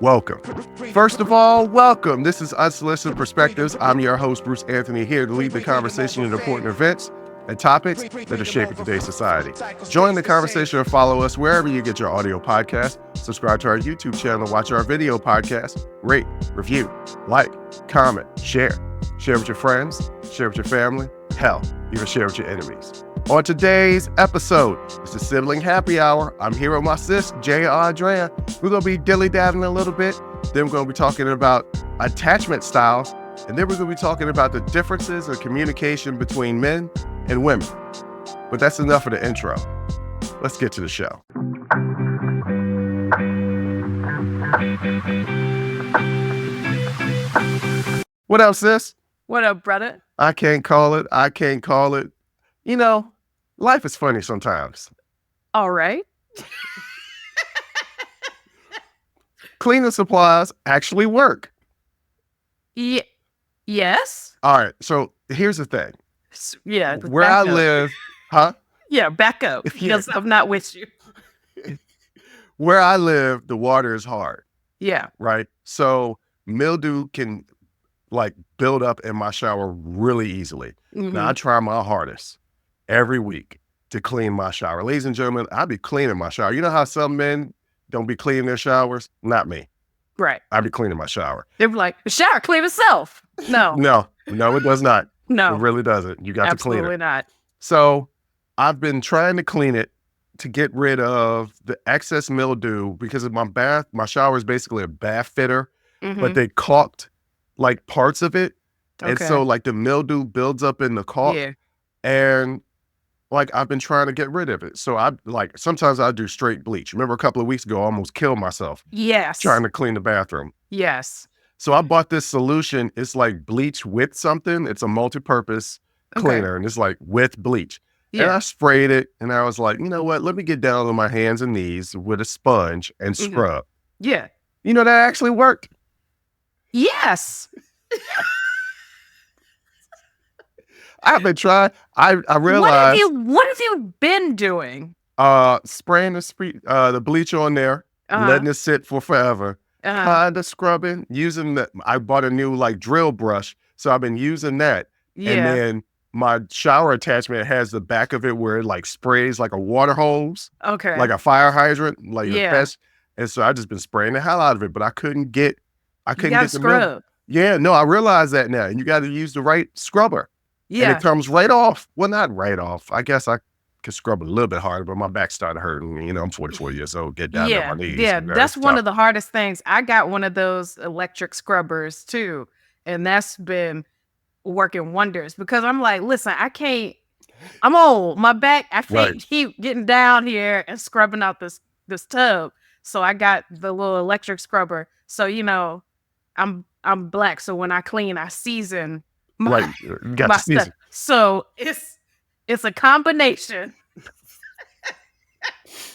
welcome. First of all, welcome. This is Unsolicited Perspectives. I'm your host, Bruce Anthony, here to lead the conversation in important events and topics that are shaping today's society. Join the conversation and follow us wherever you get your audio podcast. Subscribe to our YouTube channel, watch our video podcast, rate, review, like, comment, share. Share with your friends, share with your family, hell, even share with your enemies. On today's episode, it's the Sibling Happy Hour. I'm here with my sis, Aundrea. We're going to be dilly-dabbling a little bit. Then we're going to be talking about attachment styles. And then we're going to be talking about the differences in communication between men and women. But that's enough of the intro. Let's get to the show. What up, sis? What up, brother? I can't call it. You know, life is funny sometimes. All right. Cleaning supplies actually work. Yes. All right. So here's the thing. Yeah. Where I live, huh? Yeah, back up. Because I'm not with you. Where I live, the water is hard. Yeah. Right? So mildew can build up in my shower really easily. Mm-hmm. Now I try my hardest every week to clean my shower. Ladies and gentlemen, I be cleaning my shower. You know how some men don't be cleaning their showers? Not me. Right. I be cleaning my shower. They're like, the shower clean itself. No. No, it does not. No. It really doesn't. You got to clean it. Absolutely not. So I've been trying to clean it to get rid of the excess mildew because of my shower is basically a bath fitter, but they caulked parts of it. Okay. And so the mildew builds up in the caulk. Yeah. And I've been trying to get rid of it. So sometimes I do straight bleach. Remember a couple of weeks ago, I almost killed myself. Yes. Trying to clean the bathroom. Yes. So I bought this solution. It's like bleach with something. It's a multi-purpose cleaner, and it's with bleach. Yeah. And I sprayed it, and I was like, you know what? Let me get down on my hands and knees with a sponge and scrub. Yeah. You know, that actually worked. Yes. I've been trying. I realized. What have you been doing? Spraying the bleach on there, letting it sit for forever. Kind of scrubbing, I bought a new drill brush, so I've been using that. Yeah. And then my shower attachment has the back of it where it sprays like a water hose. Okay. Like a fire hydrant, a Yeah. pest. And so I just been spraying the hell out of it, but I couldn't get the scrub. Yeah, no, I realize that now. And you got to use the right scrubber. Yeah. And it comes right off. Well, not right off. I guess I could scrub a little bit harder, but my back started hurting. You know, I'm 44 years old, get down on my knees. Yeah, that's one of the hardest things. I got one of those electric scrubbers too, and that's been working wonders because I'm like, listen, I'm old. My back, I can't keep getting down here and scrubbing out this tub. So I got the little electric scrubber. So, you know, I'm black. So when I clean, I season my, you got my to season. stuff. So it's a combination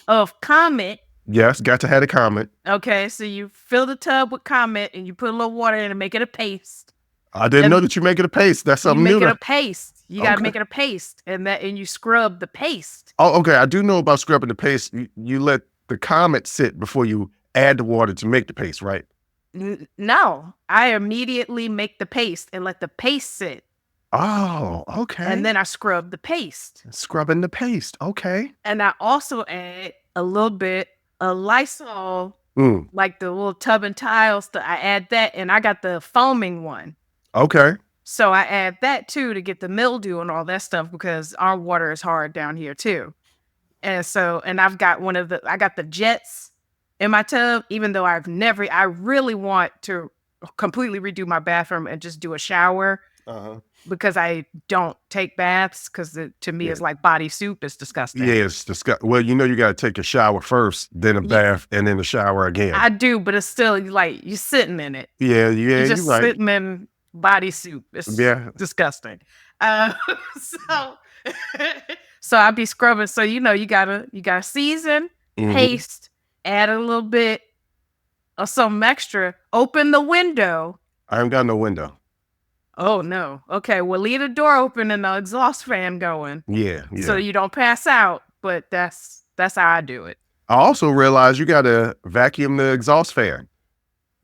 of Comet. Yes, got to have a Comet. Okay, so you fill the tub with Comet and you put a little water in and make it a paste. I didn't know that you make it a paste. That's something new. You make it a paste. You got to make it a paste, and you scrub the paste. Oh, okay. I do know about scrubbing the paste. You let the Comet sit before you add the water to make the paste, right? No, I immediately make the paste and let the paste sit. Oh, okay. And then I scrub the paste. Scrubbing the paste. Okay. And I also add a little bit of Lysol, like the little tub and tiles. I add that, and I got the foaming one. Okay. So I add that too to get the mildew and all that stuff because our water is hard down here too. And I've got I got the jets in my tub, even though I really want to completely redo my bathroom and just do a shower. Because I don't take baths because to me it's like body soup. It's disgusting. Yeah, it's disgusting. Well, you know you got to take a shower first, then a bath, and then a shower again. I do, but it's still like you're sitting in it. Yeah, you're just sitting in body soup. It's disgusting. So I'd be scrubbing. So you gotta season, paste, add a little bit of some extra. Open the window. I ain't got no window. Oh, no. Okay, well, leave the door open and the exhaust fan going. Yeah. So you don't pass out, but that's how I do it. I also realized you got to vacuum the exhaust fan.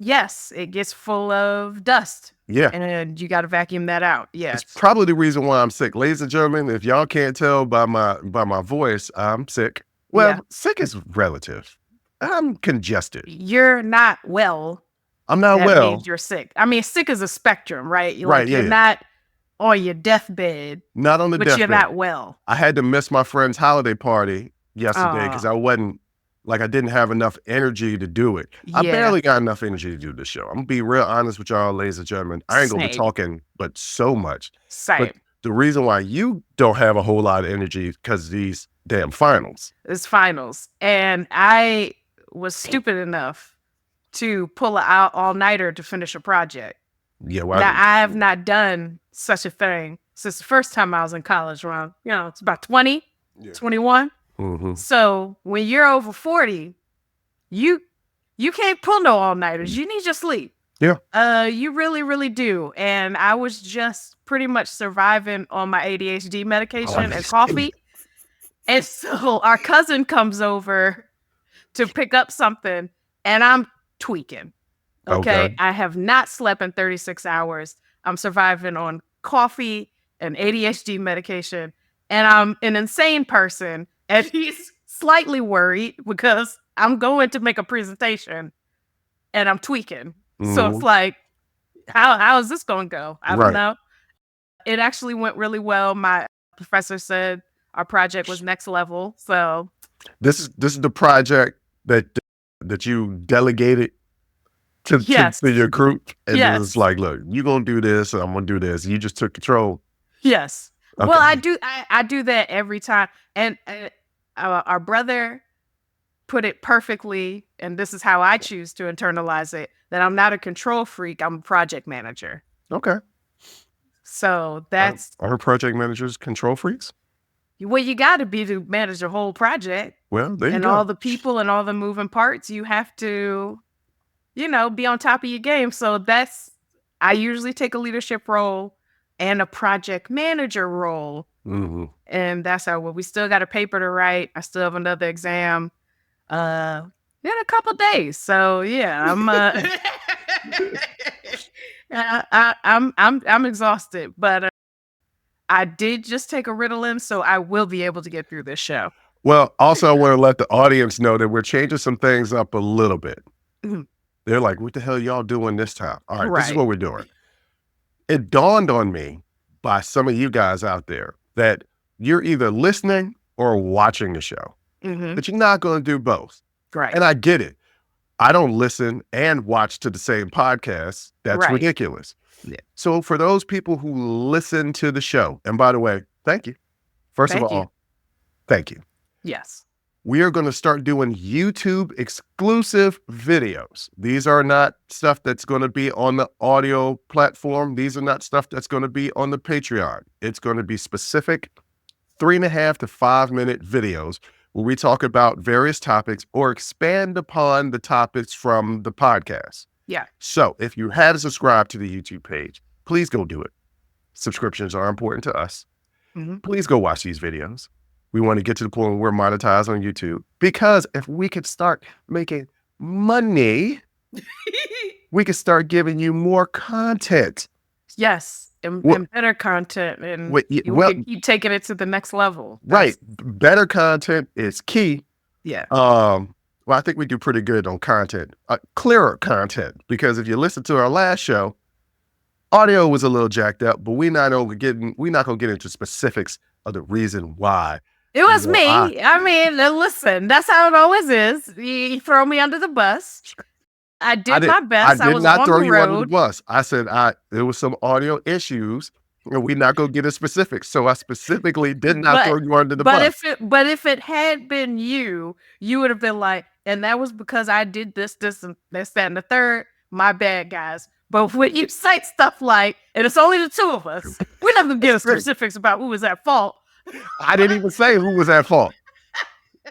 Yes, it gets full of dust. Yeah. And you got to vacuum that out. Yes. It's probably the reason why I'm sick. Ladies and gentlemen, if y'all can't tell by my voice, I'm sick. Well, sick is relative. I'm congested. You're not well. I'm not that well. means you're sick. I mean, sick is a spectrum, right? Right, You're not on your deathbed. Not on the but deathbed. You're not well. I had to miss my friend's holiday party yesterday because I didn't have enough energy to do it. I barely got enough energy to do this show. I'm gonna be real honest with y'all, ladies and gentlemen. I ain't gonna be talking, but so much. Same. But the reason why you don't have a whole lot of energy is because of these damn finals. It's finals. And I was stupid enough to pull an all-nighter to finish a project. Yeah, well, now, I have not done such a thing since the first time I was in college around, it's about 20, 21. Mm-hmm. So when you're over 40, you can't pull no all-nighters. You need your sleep. Yeah. You really, really do. And I was just pretty much surviving on my ADHD medication and coffee. And so our cousin comes over to pick up something, and I'm tweaking. Okay. I have not slept in 36 hours. I'm surviving on coffee and ADHD medication, and I'm an insane person. And he's slightly worried because I'm going to make a presentation and I'm tweaking. Mm-hmm. So it's like, how is this going to go? I don't know. It actually went really well. My professor said our project was next level. So this is the project that you delegated to your group, and then it's like, look, you're gonna do this, and I'm gonna do this. You just took control. Yes. Okay. Well, I do that every time, and our brother put it perfectly, and this is how I choose to internalize it: that I'm not a control freak. I'm a project manager. Okay. So that's are project managers control freaks? Well, you got to be to manage the whole project. Well, there you go. And all the people and all the moving parts, you have to, be on top of your game. So I usually take a leadership role and a project manager role. Mm-hmm. And that's how we still got a paper to write. I still have another exam in a couple of days. So yeah, I'm exhausted, but I did just take a Ritalin, so I will be able to get through this show. Well, also, I want to let the audience know that we're changing some things up a little bit. Mm-hmm. They're like, what the hell y'all doing this time? All right, this is what we're doing. It dawned on me by some of you guys out there that you're either listening or watching the show, but you're not going to do both. Right. And I get it. I don't listen and watch to the same podcast. That's ridiculous. Yeah. So for those people who listen to the show, and by the way, thank you. First of all, thank you. Yes. We are going to start doing YouTube exclusive videos. These are not stuff that's going to be on the audio platform. These are not stuff that's going to be on the Patreon. It's going to be specific 3.5 to 5 minute videos where we talk about various topics or expand upon the topics from the podcast. Yeah. So if you had to subscribe to the YouTube page, please go do it. Subscriptions are important to us. Mm-hmm. Please go watch these videos. We want to get to the point where we're monetized on YouTube, because if we could start making money, we could start giving you more content. Yes. And better content. And you can keep taking it to the next level. Right. Better content is key. Yeah. Well, I think we do pretty good on content, clearer content, because if you listen to our last show, audio was a little jacked up, but we're not gonna get into specifics of the reason why. It was me. I mean, listen, that's how it always is. You throw me under the bus. I did my best. I did not throw you under the bus. I said there was some audio issues, and we're not gonna get into specifics. So I specifically did not throw you under the bus. But if it had been you would have been like, and that was because I did this, and this, that, and the third. My bad, guys. But when you cite stuff like, and it's only the two of us, we're not gonna get specifics about who was at fault. I didn't even say who was at fault.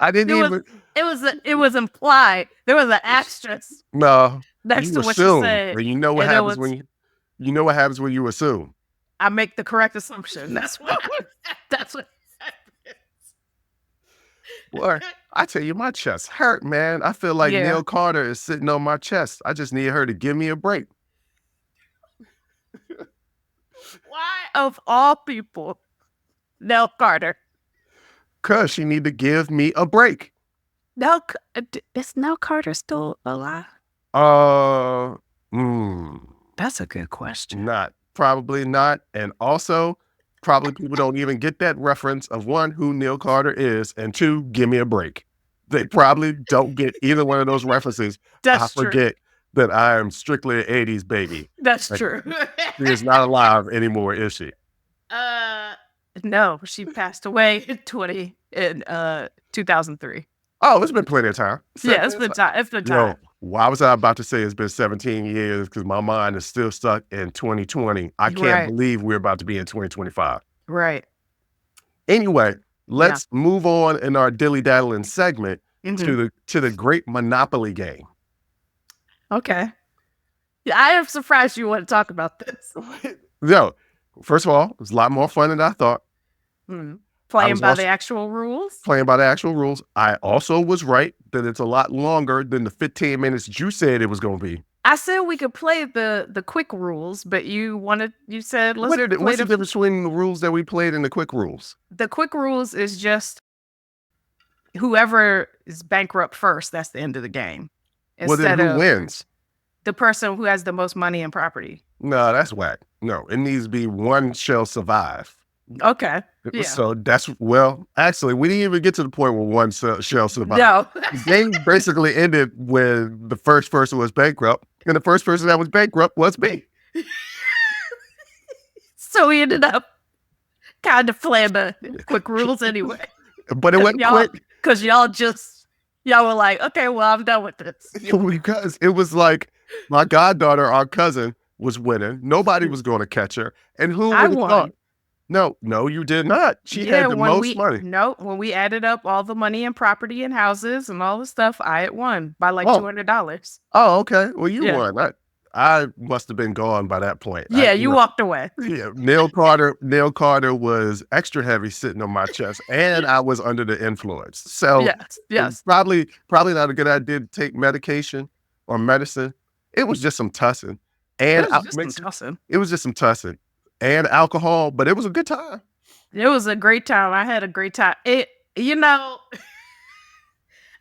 I didn't even. It was implied. There was an asterisk. No, next to what you said. And you know what happens when what happens when you assume. I make the correct assumption. That's what. That's what. Boy, I tell you, my chest hurt, man. I feel like Yeah. Neil Carter is sitting on my chest. I just need her to give me a break. Why, of all people, Nell Carter? Cause she need to give me a break. Is Nell Carter still alive? Uh, That's a good question. probably not. And also, probably people don't even get that reference of one, who Neil Carter is, and two, give me a break. They probably don't get either one of those references. That's I true. forget that I am strictly an 80s baby. That's Like, true. She is not alive anymore, is she? No, she passed away in 2003. Oh, it's been plenty of time. Yeah, it's been time. It's been time. Why was I about to say it's been 17 years? Because my mind is still stuck in 2020. I can't believe we're about to be in 2025. Right. Anyway, let's move on in our dilly-daddling segment to the great Monopoly game. Okay. Yeah, I am surprised you want to talk about this. No, first of all, it was a lot more fun than I thought. Playing by the actual rules? Playing by the actual rules. I also was right that it's a lot longer than the 15 minutes you said it was going to be. I said we could play the quick rules, but you said let's play what's the difference between the rules that we played and the quick rules? The quick rules is just whoever is bankrupt first, that's the end of the game. Well, then who wins? The person who has the most money and property. No, that's whack. No, it needs to be one shall survive. Okay. Yeah. So actually, we didn't even get to the point where one shall survive. No. The game basically ended when the first person was bankrupt, and the first person that was bankrupt was me. So we ended up kind of playing the quick rules anyway. But it wasn't quick. Because y'all were like, okay, well, I'm done with this. Because it was like my goddaughter, our cousin, was winning. Nobody was going to catch her. And who would have thought? No, you did not. She had the most money. No, when we added up all the money and property and houses and all the stuff, I had won by like $200. Oh, okay. Well, you won. I must have been gone by that point. Yeah, you walked away. Yeah, Neil Carter was extra heavy sitting on my chest, and I was under the influence. So yes. Probably not a good idea to take medication or medicine. It was just some tussing. And it was just some tussing and alcohol, but it was a good time. It was a great time. I had a great time.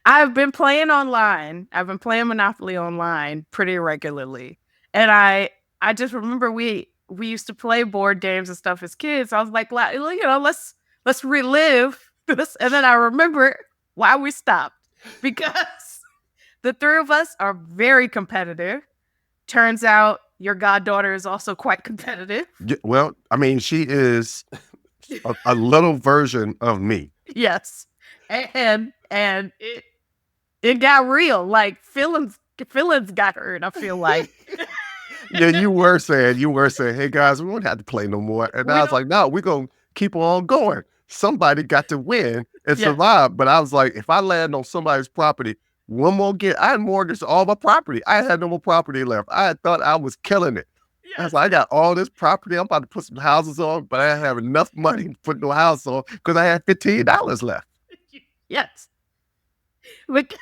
I've been playing online. I've been playing Monopoly online pretty regularly. And I just remember we used to play board games and stuff as kids. I was like, let's relive this. And then I remember why we stopped. Because the three of us are very competitive. Turns out your goddaughter is also quite competitive. Yeah, well, I mean, she is a little version of me. Yes. And it got real. Like feelings got hurt, I feel like. Yeah, you were saying, hey guys, we won't have to play no more. And I was like, no, we're going to keep on going. Somebody got to win and survive. But I was like, if I land on somebody's property, I had mortgaged all my property. I had no more property left. I thought I was killing it. Yes. I was like, I got all this property. I'm about to put some houses on, but I didn't have enough money to put no house on because I had $15 left. Yes. But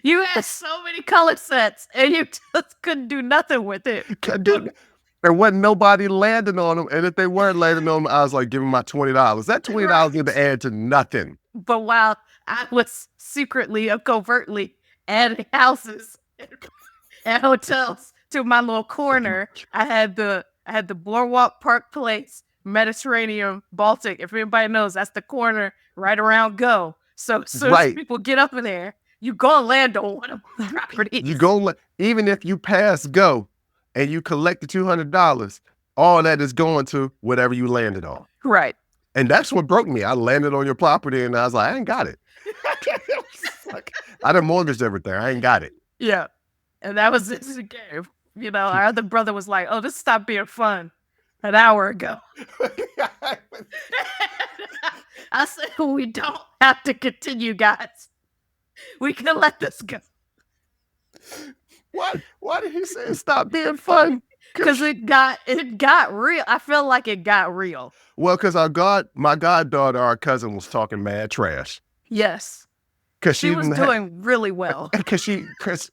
you had so many color sets and you just couldn't do nothing with it. There wasn't nobody landing on them. And if they weren't landing on them, I was like, give them my $20. That $20 didn't add to nothing. But while I was secretly or covertly adding houses and hotels to my little corner, I had the Boardwalk Park Place, Mediterranean, Baltic. If anybody knows, that's the corner right around Go. So as people get up in there, you gonna land on one of the properties. Even if you pass Go and you collect the $200, all that is going to whatever you landed on. Right. And that's what broke me. I landed on your property and I was like, I ain't got it. I done mortgaged everything. I ain't got it. Yeah. And that was this game. Our other brother was like, oh, this stopped being fun an hour ago. I said, we don't have to continue, guys. We can let this go. What? Why did he say it stopped being fun? Because it got real. I feel like it got real. Well, because my goddaughter, our cousin, was talking mad trash. Yes. because She was doing really well. Because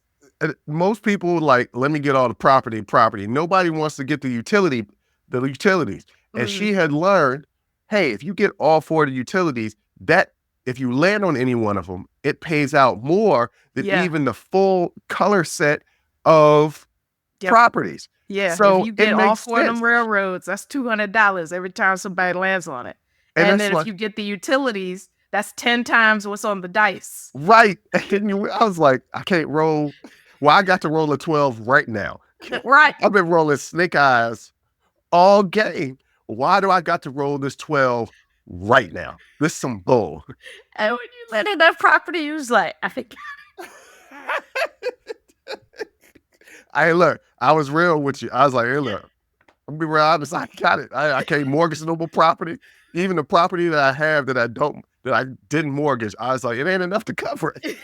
most people like, let me get all the property. Nobody wants to get the utilities. And she had learned, hey, if you get all 4 of the utilities, that if you land on any one of them, it pays out more than even the full color set of properties. Yeah, so if you get all 4 of sense. them railroads, that's $200 every time somebody lands on it. And then if you get the utilities, that's 10 times what's on the dice. Right. And I was like, I can't roll. Well, I got to roll a 12 right now. Right. I've been rolling snake eyes all game. Why do I got to roll this 12 right now? This is some bull. And when you landed that property, you was like, I think. Hey, look, I was real with you. I was like, hey, look, I'm be real honest. I got it. I can't mortgage no more property. Even the property that I have that I didn't mortgage, I was like, it ain't enough to cover it.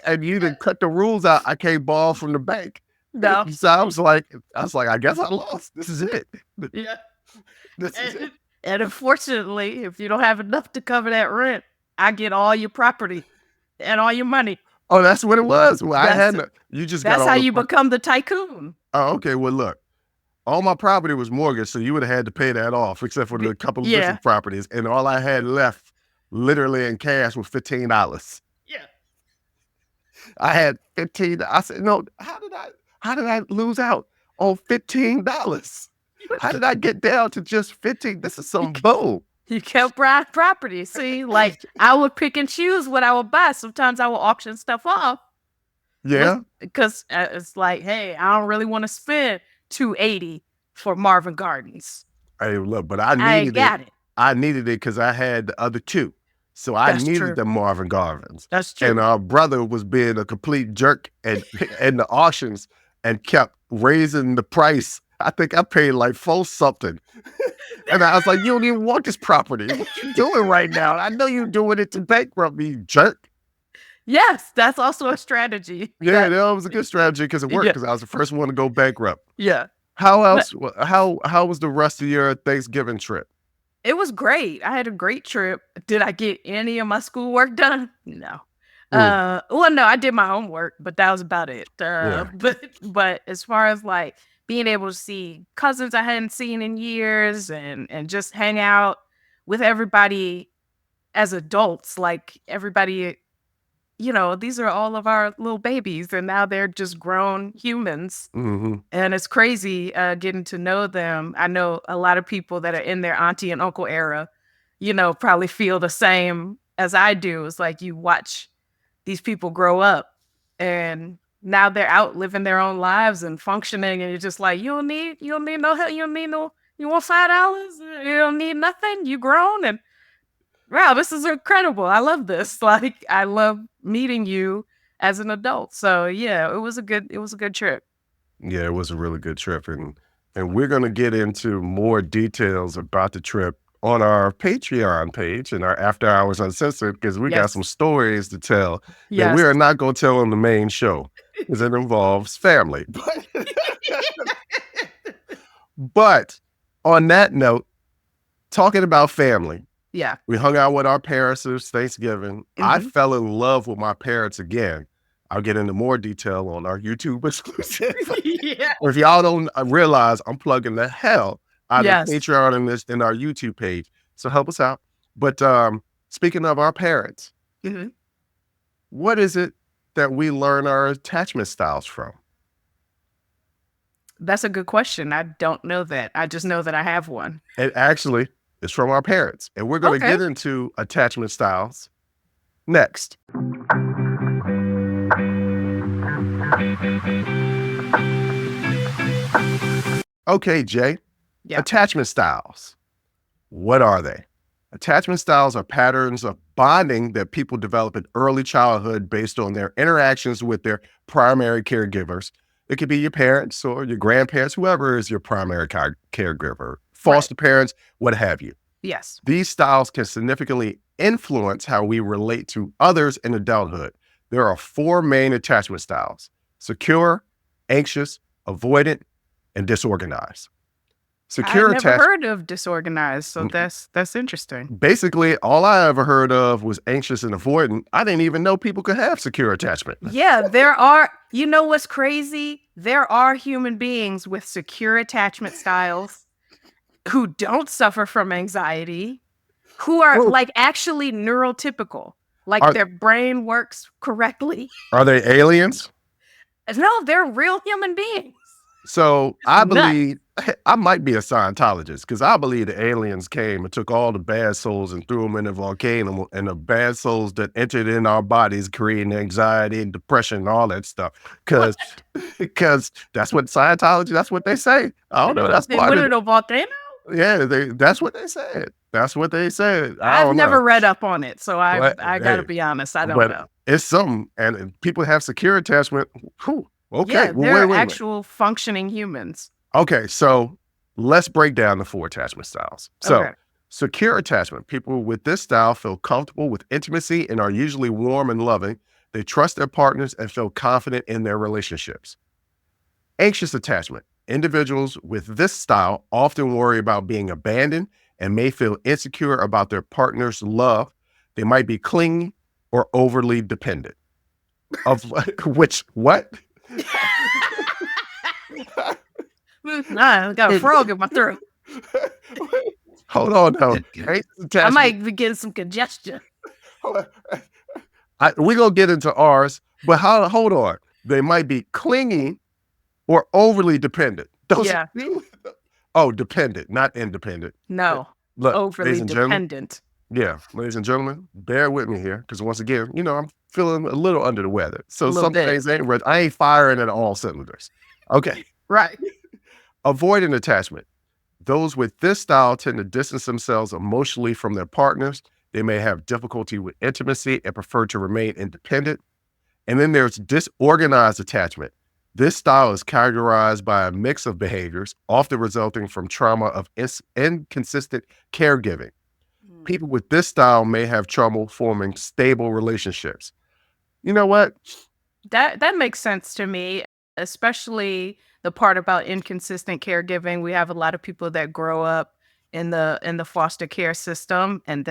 And you didn't cut the rules out. I can't borrow from the bank. No. So I was like, I guess I lost. This is it. Yeah. This is it. And unfortunately, if you don't have enough to cover that rent, I get all your property and all your money. Oh, that's what it was. Well, that's how you become the tycoon. Oh, okay. Well, look, all my property was mortgaged, so you would have had to pay that off, except for the couple of different properties. And all I had left, literally in cash, was $15. Yeah. I had $15. I said, no, how did I lose out on $15? How did I get down to just 15? This is some bull. You kept buying property. See, like I would pick and choose what I would buy. Sometimes I would auction stuff off. Yeah. Because it's like, hey, I don't really want to spend $280 for Marvin Gardens. Hey, look, but I needed it. I needed it because I had the other 2. So I needed the Marvin Gardens. That's true. And our brother was being a complete jerk in the auctions and kept raising the price. I think I paid like $4 something. And I was like, you don't even want this property. What you doing right now? I know you're doing it to bankrupt me, jerk. Yes, that's also a strategy. Yeah, that was a good strategy because it worked because I was the first one to go bankrupt. Yeah. How else? How was the rest of your Thanksgiving trip? It was great. I had a great trip. Did I get any of my schoolwork done? No. Well, no, I did my homework, but that was about it. But as far as like being able to see cousins I hadn't seen in years and just hang out with everybody as adults, like everybody, these are all of our little babies and now they're just grown humans. Mm-hmm. And it's crazy getting to know them. I know a lot of people that are in their auntie and uncle era, probably feel the same as I do. It's like you watch these people grow up and now they're out living their own lives and functioning, and you're just like, you don't need no help, you want $5, you don't need nothing, you grown, and wow, this is incredible. I love this. Like, I love meeting you as an adult. So yeah, it was a good trip. Yeah, it was a really good trip, and we're gonna get into more details about the trip on our Patreon page and our After Hours Uncensored, because we got some stories to tell that we are not going to tell on the main show because it involves family. But on that note, talking about family, we hung out with our parents this Thanksgiving. Mm-hmm. I fell in love with my parents again. I'll get into more detail on our YouTube exclusive. If y'all don't realize, I'm plugging the hell out of Patreon in our YouTube page. So help us out. But speaking of our parents, what is it that we learn our attachment styles from? That's a good question. I don't know that. I just know that I have one. It actually is from our parents. And we're going to get into attachment styles next. Okay, Jay. Attachment styles. What are they? Attachment styles are patterns of bonding that people develop in early childhood based on their interactions with their primary caregivers. It could be your parents or your grandparents, whoever is your primary caregiver, foster parents, what have you. Yes. These styles can significantly influence how we relate to others in adulthood. There are 4 main attachment styles: secure, anxious, avoidant, and disorganized. I Secure never attachment. heard of disorganized, so that's interesting. Basically, all I ever heard of was anxious and avoidant. I didn't even know people could have secure attachment. Yeah, there are, you know what's crazy? There are human beings with secure attachment styles who don't suffer from anxiety, who are Well, like actually neurotypical, like are their brain works correctly. are they aliens? No, they're real human beings. So I Nuts. believe I might be a Scientologist because I believe the aliens came and took all the bad souls and threw them in a volcano, and the bad souls that entered in our bodies, creating anxiety and depression and all that stuff. Because that's what Scientology. That's what they say. I don't know. That's They part went of in a volcano? Yeah, that's what they said. That's what they said. I I've don't never know. read up on it, so I But, gotta hey, be honest, I don't but know. it's something, and people have secure attachment. Whew, okay, Yeah, well, they're wait. actual functioning humans. Okay, so let's break down the 4 attachment styles. So, Okay. secure attachment. People with this style feel comfortable with intimacy and are usually warm and loving. They trust their partners and feel confident in their relationships. Anxious attachment. Individuals with this style often worry about being abandoned and may feel insecure about their partner's love. They might be clingy or overly dependent. Of which, what? I got a frog in my throat. Hold on, though. Anxious I attachment. might be getting some congestion. We're going to get into ours, but hold on. They might be clingy or overly dependent. Yeah. Oh, dependent, not independent. No, Look, overly ladies and gentlemen, dependent. yeah, ladies and gentlemen, bear with me here because once again, I'm feeling a little under the weather. So Little some bit. things I ain't firing at all cylinders. Okay. Right. Avoidant attachment. Those with this style tend to distance themselves emotionally from their partners. They may have difficulty with intimacy and prefer to remain independent. And then there's disorganized attachment. This style is characterized by a mix of behaviors, often resulting from trauma of inconsistent caregiving. People with this style may have trouble forming stable relationships. You know what? That makes sense to me, especially the part about inconsistent caregiving. We have a lot of people that grow up in the foster care system, and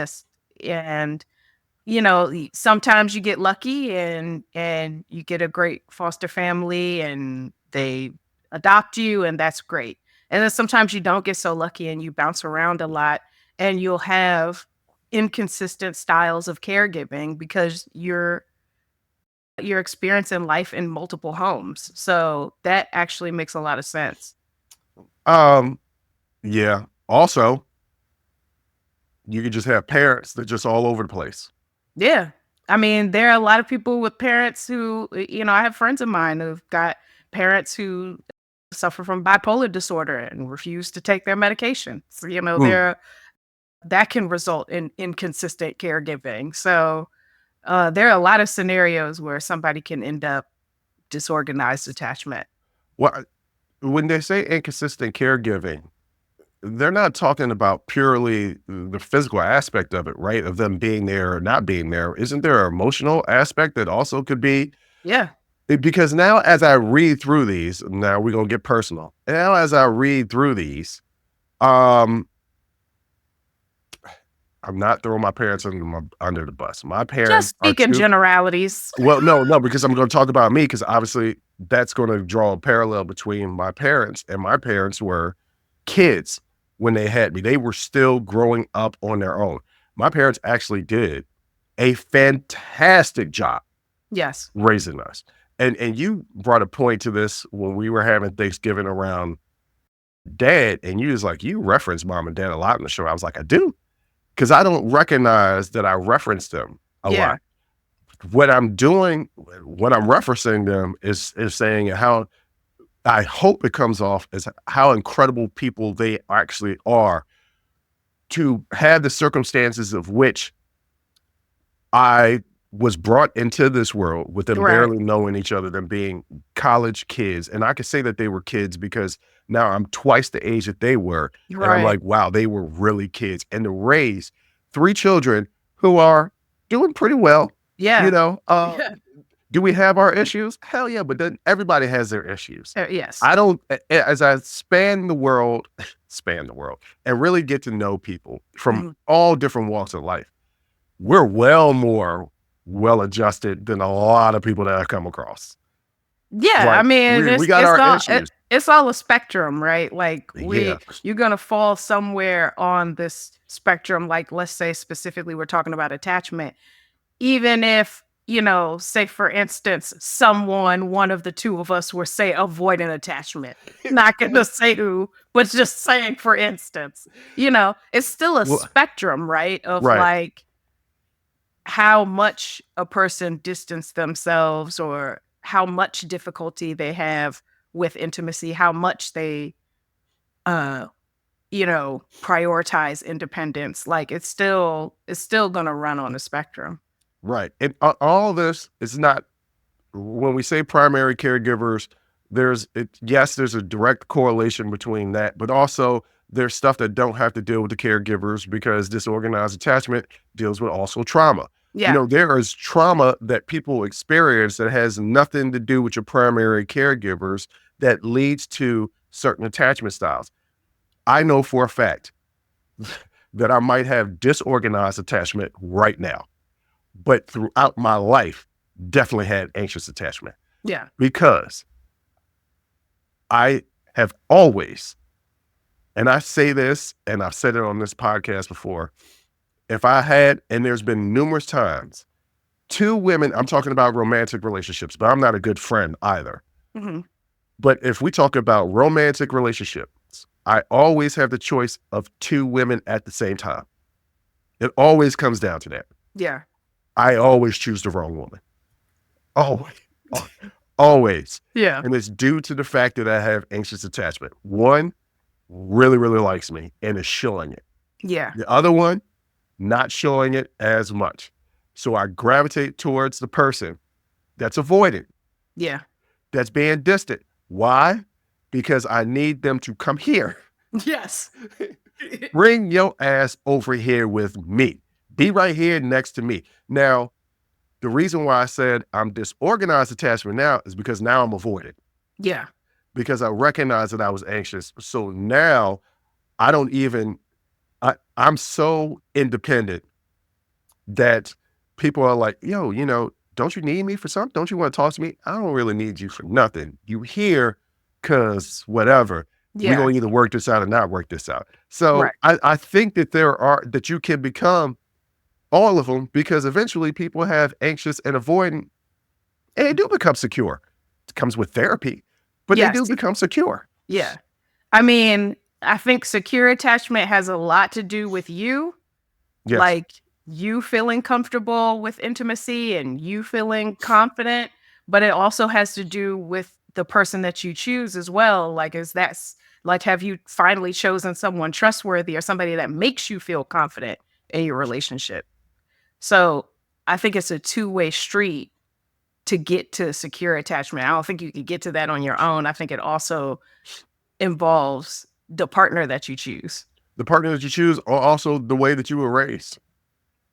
sometimes you get lucky and you get a great foster family and they adopt you, and that's great. And then sometimes you don't get so lucky and you bounce around a lot and you'll have inconsistent styles of caregiving because you're experiencing life in multiple homes. So that actually makes a lot of sense. Yeah. Also, you could just have parents that just all over the place. Yeah. I mean, there are a lot of people with parents who, I have friends of mine who've got parents who suffer from bipolar disorder and refuse to take their medication. So, that can result in inconsistent caregiving. So there are a lot of scenarios where somebody can end up disorganized attachment. Well, when they say inconsistent caregiving, they're not talking about purely the physical aspect of it, right? Of them being there or not being there. Isn't there an emotional aspect that also could be? Yeah. Because now as I read through these, now we're going to get personal. Now as I read through these, I'm not throwing my parents under the bus. My parents Just speaking generalities. Well, no, because I'm going to talk about me because obviously that's going to draw a parallel between my parents, and my parents were kids when they had me. They were still growing up on their own. My parents actually did a fantastic job Yes. raising us. And you brought a point to this when we were having Thanksgiving around dad, and you was like, you reference mom and dad a lot in the show. I was like, I do. Because I don't recognize that I referenced them a lot. What I'm doing, when I'm referencing them is saying how I hope it comes off as how incredible people they actually are to have the circumstances of which I was brought into this world with them barely knowing each other, them being college kids. And I could say that they were kids because now I'm twice the age that they were. And I'm like, wow, they were really kids. And to raise 3 children who are doing pretty well. Yeah. Do we have our issues? Hell yeah, but then everybody has their issues. Yes. I don't, as I span the world, and really get to know people from all different walks of life, we're well more well-adjusted than a lot of people that I come across. Yeah, Like, I mean, we got our issues. it's all a spectrum, right? Like Yeah. you're gonna fall somewhere on this spectrum. Like, let's say specifically, we're talking about attachment. Even if, you know, say for instance, one of the two of us were, say, avoiding attachment. Not gonna say who, but just saying for instance, you know, it's still a Well, spectrum, right? Of right. like how much a person distanced themselves or how much difficulty they have with intimacy, how much they you know, prioritize independence. Like it's still gonna run on a spectrum. Right. And all this is not, when we say primary caregivers, yes, there's a direct correlation between that, but also there's stuff that don't have to deal with the caregivers because disorganized attachment deals with also trauma. Yeah. You know, there is trauma that people experience that has nothing to do with your primary caregivers that leads to certain attachment styles. I know for a fact that I might have disorganized attachment right now, but throughout my life, definitely had anxious attachment. Yeah. Because I have always, and I say this, and I've said it on this podcast before, if I had, and there's been numerous times, two women, I'm talking about romantic relationships, but I'm not a good friend either. But if we talk about romantic relationships, I always have the choice of two women at the same time. It always comes down to that. Yeah. I always choose the wrong woman. Always. Yeah. And it's due to the fact that I have anxious attachment. One really, really likes me and is showing it. Yeah. The other one, not showing it as much. So I gravitate towards the person that's avoiding. Yeah. That's being distant. Why? Because I need them to come here. Yes. Bring your ass over here with me. Be right here next to me. Now, the reason why I said I'm disorganized attachment now is because now I'm avoided. Yeah. Because I recognize that I was anxious. So now I don't even, I'm so independent that people are like, yo, you know, don't you need me for something? Don't you want to talk to me? I don't really need you for nothing. You here because whatever. Yeah. We're going to either work this out or not work this out. So Right. I think that that you can become all of them because eventually people have anxious and avoidant and they do become secure. It comes with therapy, but Yes. they do become secure. Yeah. I mean, I think secure attachment has a lot to do with you. Yes. Like you feeling comfortable with intimacy and you feeling confident, but it also has to do with the person that you choose as well. Like, have you finally chosen someone trustworthy or somebody that makes you feel confident in your relationship? So I think it's a two-way street to get to secure attachment. I don't think you can get to that on your own. I think it also involves the partner that you choose. The partner that you choose or also the way that you were raised.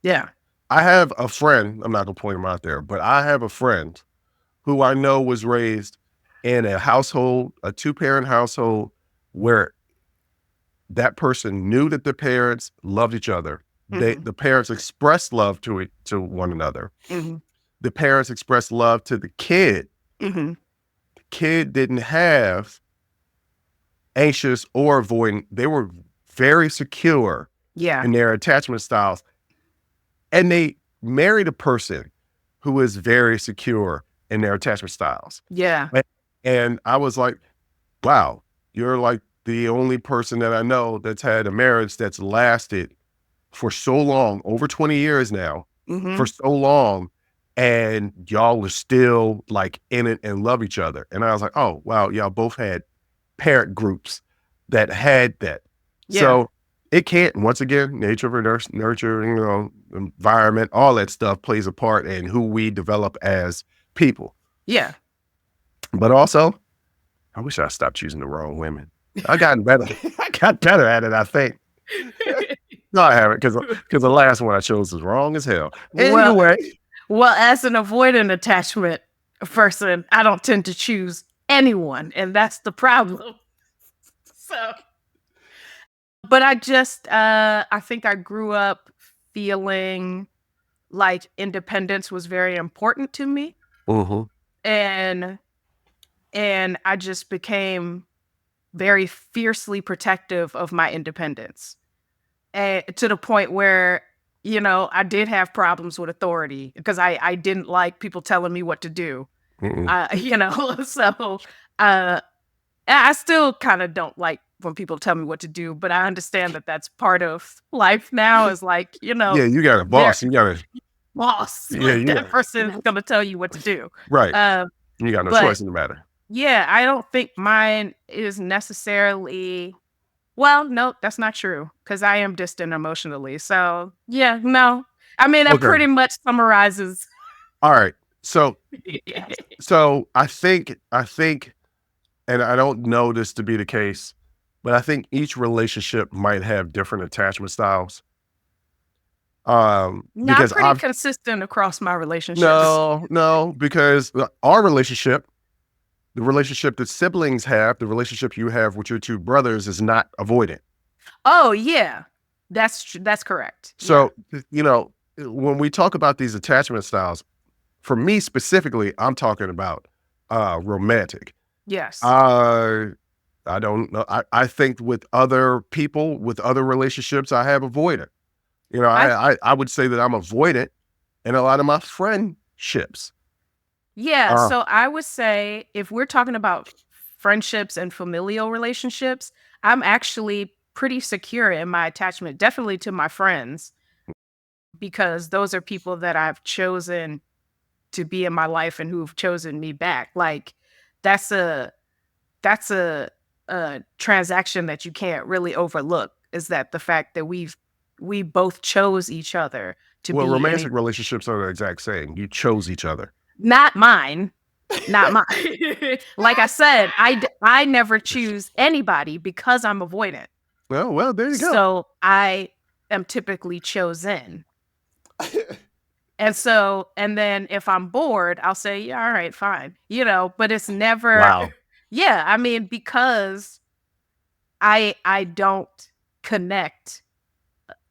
Yeah. I have a friend, I'm not going to point him out there, but I have a friend who I know was raised in a household, a two-parent household where that person knew that the parents loved each other. The parents expressed love to one another. The parents expressed love to the kid. The kid didn't have anxious or avoidant. They were very secure in their attachment styles. And they married a person who is very secure in their attachment styles. Yeah. And I was like, wow, you're like the only person that I know that's had a marriage that's lasted for so long, over 20 years now, for so long, and y'all were still like in it and love each other. And I was like, oh, wow, y'all both had parent groups that had that. Yeah. So it can't, once again, nature versus nurture, you know, environment, all that stuff plays a part in who we develop as people. Yeah. But also, I wish I stopped choosing the wrong women. I got better. I got better at it, I think. No, I haven't, because the last one I chose was wrong as hell. Well, Anyway. Well, as an avoidant attachment person, I don't tend to choose anyone, and that's the problem. So, but I think I grew up feeling like independence was very important to me, Mm-hmm. and I just became very fiercely protective of my independence, and to the point where, I did have problems with authority because I didn't like people telling me what to do. So uh, I still kind of don't like when people tell me what to do, but I understand that that's part of life now. Is like, Yeah, you got a their boss. You got a boss, yeah. like You that got person is going to tell you what to do. right. Uh, You got no but choice in the matter. yeah, I don't think mine is necessarily. Well, no, that's not true because I am distant emotionally. So yeah, no. I mean, that Okay. pretty much summarizes. All right. So I think, and I don't know this to be the case, but I think each relationship might have different attachment styles. Not Because pretty consistent across my relationships. no, because our relationship, the relationship that siblings have, the relationship you have with your two brothers is not avoidant. Oh yeah, that's correct. So, when we talk about these attachment styles, for me specifically, I'm talking about romantic. Yes. Uh, I don't know. I think with other people, with other relationships, I have avoidant. I I would say that I'm avoidant in a lot of my friendships. Yeah, Uh, so I would say if we're talking about friendships and familial relationships, I'm actually pretty secure in my attachment, definitely to my friends, because those are people that I've chosen to be in my life and who've chosen me back. Like that's a that's a transaction that you can't really overlook, is that the fact that we both chose each other to well, be in a romantic relationships are the exact same. You chose each other. not mine. Not mine. Like I said, I never choose anybody because I'm avoidant. Well, there you go. So I am typically chosen. And then if I'm bored, I'll say, yeah, all right, fine. But it's never, Wow. yeah, I mean, because I don't connect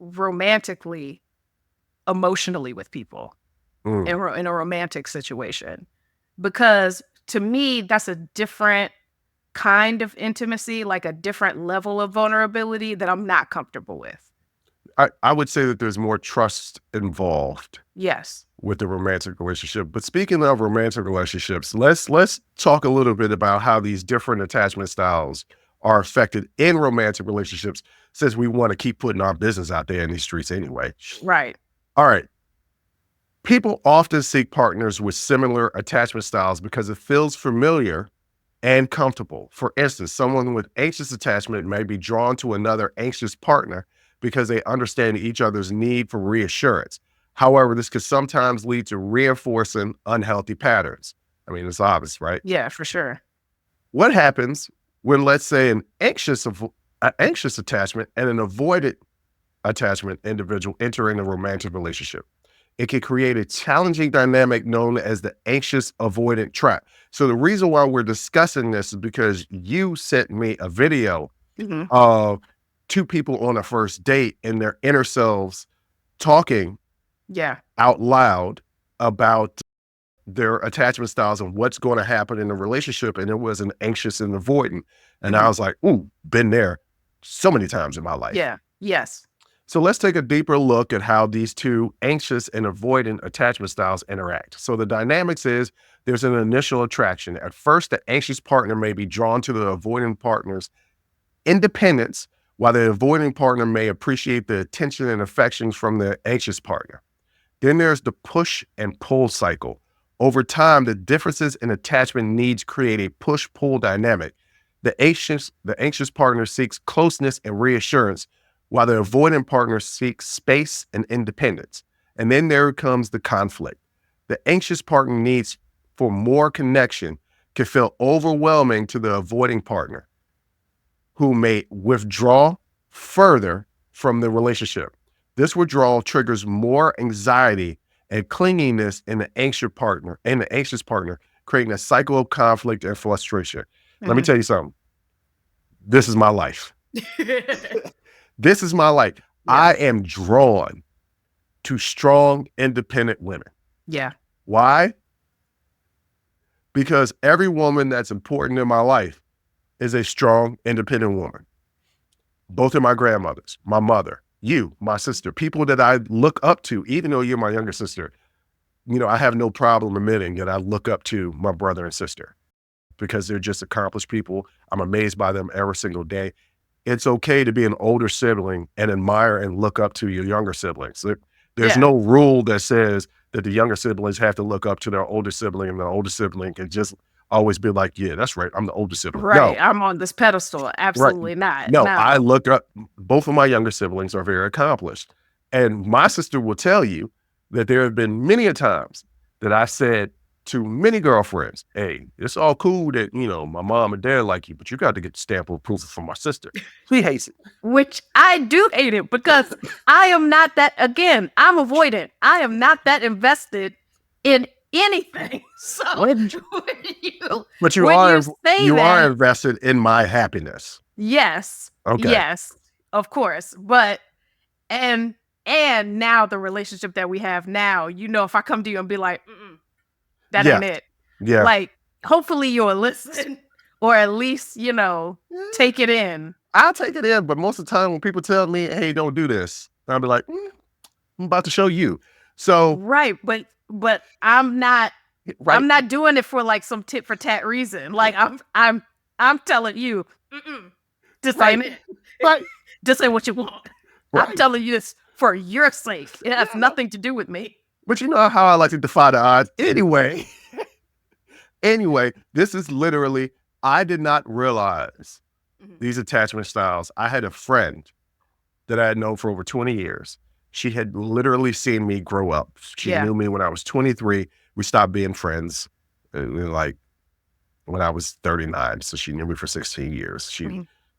romantically, emotionally with people Mm. in a romantic situation. Because to me, that's a different kind of intimacy, like a different level of vulnerability that I'm not comfortable with. I would say that there's more trust involved Yes. with the romantic relationship. But speaking of romantic relationships, let's talk a little bit about how these different attachment styles are affected in romantic relationships, since we want to keep putting our business out there in these streets anyway. Right. All right. People often seek partners with similar attachment styles because it feels familiar and comfortable. For instance, someone with anxious attachment may be drawn to another anxious partner because they understand each other's need for reassurance. However, this could sometimes lead to reinforcing unhealthy patterns. I mean, it's obvious, right? Yeah, for sure. What happens when, let's say, an anxious attachment and an avoidant attachment individual enter in a romantic relationship? It can create a challenging dynamic known as the anxious-avoidant trap. So the reason why we're discussing this is because you sent me a video Hmm. of two people on a first date and their inner selves talking Yeah. out loud about their attachment styles and what's going to happen in the relationship. And it was an anxious and avoidant. And I Mhm. was like, ooh, been there so many times in my life. Yeah. Yes. So let's take a deeper look at how these two anxious and avoidant attachment styles interact. So the dynamics is there's an initial attraction. At first, the anxious partner may be drawn to the avoidant partner's independence, while the avoiding partner may appreciate the attention and affections from the anxious partner. Then there's the push and pull cycle. Over time, the differences in attachment needs create a push-pull dynamic. The anxious partner seeks closeness and reassurance, while the avoidant partner seeks space and independence. And then there comes the conflict. The anxious partner needs for more connection can feel overwhelming to the avoiding partner, who may withdraw further from the relationship. This withdrawal triggers more anxiety and clinginess in the anxious partner, creating a cycle of conflict and frustration. Let me tell you something. This is my life. This is my life. Yeah. I am drawn to strong, independent women. Yeah. Why? Because every woman that's important in my life is a strong, independent woman. Both of my grandmothers, my mother, you, my sister, people that I look up to, even though you're my younger sister, you know, I have no problem admitting that I look up to my brother and sister because they're just accomplished people. I'm amazed by them every single day. It's okay to be an older sibling and admire and look up to your younger siblings. There's no rule that says that the younger siblings have to look up to their older sibling and the older sibling can just always be like, yeah, that's right, I'm the older sibling. Right, No. I'm on this pedestal. Absolutely not. No, I look up, both of my younger siblings are very accomplished. And my sister will tell you that there have been many a times that I said to many girlfriends, hey, it's all cool that, you know, my mom and dad like you, but you got to get the stamp of approval from my sister. She hates it. Which I do hate it because I am not that, again, I'm avoidant. I am not that invested in anything. So but you are invested in my happiness. Yes. Okay. Yes, of course. But, and now the relationship that we have now, you know, if I come to you and be like, that ain't it. Yeah. Like, hopefully you'll listen or at least, you know, take it in. I'll take it in, but most of the time when people tell me, hey, don't do this, I'll be like, I'm about to show you. So right, but I'm not doing it for like some tit for tat reason. Like I'm telling you, this ain't it. Right. This ain't what you want. Right. I'm telling you this for your sake. It has nothing to do with me. But you know how I like to defy the odds. Anyway, this is literally, I did not realize these attachment styles. I had a friend that I had known for over 20 years. She had literally seen me grow up. She knew me when I was 23. We stopped being friends like when I was 39. So she knew me for 16 years.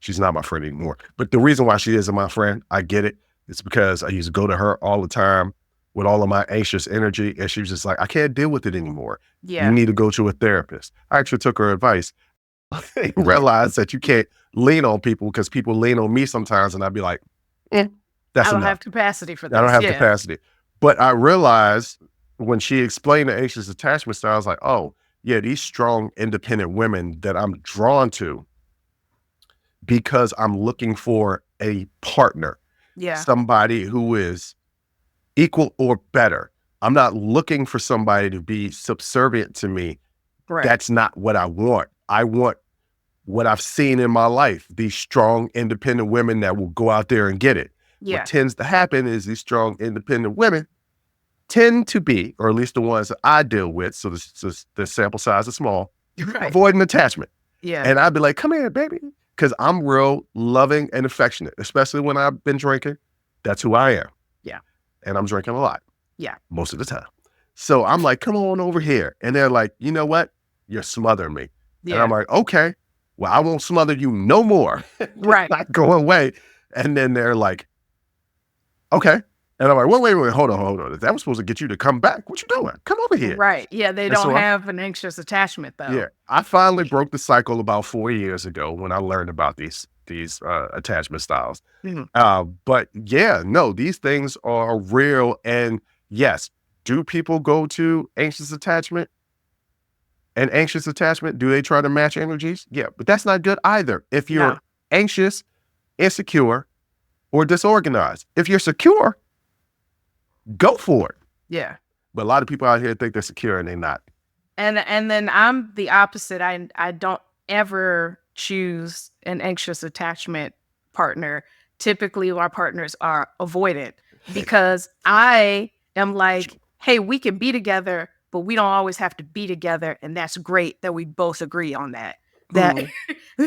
She's not my friend anymore. But the reason why she isn't my friend, I get it. It's because I used to go to her all the time with all of my anxious energy. And she was just like, I can't deal with it anymore. Yeah. You need to go to a therapist. I actually took her advice. I realized that you can't lean on people because people lean on me sometimes. And I'd be like, that's I don't enough. have capacity for this. I don't have capacity. But I realized when she explained the anxious attachment style, I was like, oh, yeah, these strong, independent women that I'm drawn to because I'm looking for a partner. Yeah. Somebody who is equal or better. I'm not looking for somebody to be subservient to me. Right. That's not what I want. I want what I've seen in my life, these strong, independent women that will go out there and get it. Yeah. What tends to happen is these strong, independent women tend to be, or at least the ones that I deal with, so the sample size is small, avoiding attachment. Yeah. And I'd be like, come here, baby. Because I'm real loving and affectionate, especially when I've been drinking. That's who I am. Yeah. And I'm drinking a lot. Yeah. Most of the time. So I'm like, come on over here. And they're like, you know what? You're smothering me. Yeah. And I'm like, okay, well, I won't smother you no more. Right. Not go away. And then they're like, okay. And I'm like, wait, hold on. That was supposed to get you to come back. What you doing? Come over here. Right. Yeah, they don't have an anxious attachment though. Yeah. I finally broke the cycle about 4 years ago when I learned about these attachment styles. But yeah, no, these things are real. And yes, do people go to anxious attachment? And anxious attachment, do they try to match energies? Yeah, but that's not good either. If you're anxious, insecure, or disorganized. If you're secure, go for it. Yeah. But a lot of people out here think they're secure and they're not. And then I'm the opposite. I don't ever choose an anxious attachment partner. Typically, our partners are avoidant because I am like, hey, we can be together, but we don't always have to be together. And that's great that we both agree on that. That,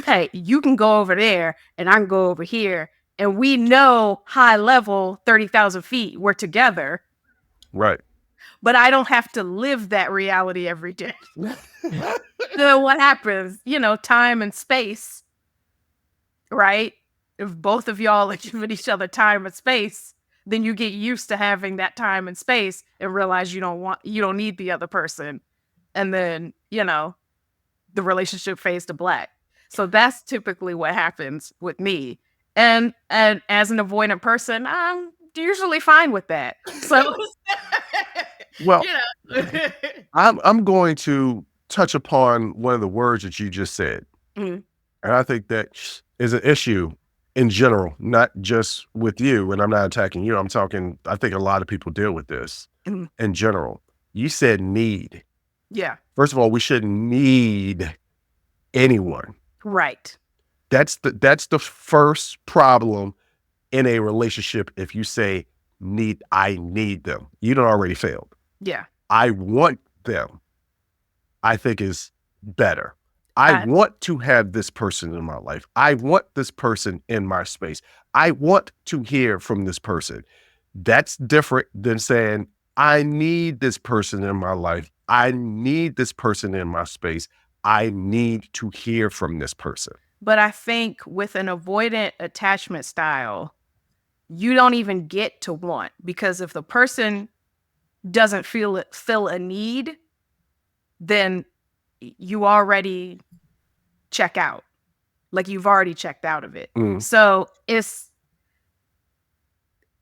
hey, you can go over there and I can go over here. And we know high level, 30,000 feet, we're together. Right. But I don't have to live that reality every day. So what happens? You know, time and space, right? If both of y'all are giving each other time and space, then you get used to having that time and space and realize you don't need the other person. And then, the relationship fades to black. So that's typically what happens with me. And as an avoidant person, I'm usually fine with that. So, Well, you know. I'm going to touch upon one of the words that you just said. Mhm. And I think that is an issue in general, not just with you. And I'm not attacking you. I think a lot of people deal with this Mhm. in general. You said need. Yeah. First of all, we shouldn't need anyone. Right. That's the first problem in a relationship. If you say I need them, you done already failed. Yeah. I want them, I think is better. I want to have this person in my life. I want this person in my space. I want to hear from this person. That's different than saying, I need this person in my life. I need this person in my space. I need to hear from this person. But I think with an avoidant attachment style, you don't even get to want, because if the person doesn't feel a need, then you already check out. Like, you've already checked out of it. So it's,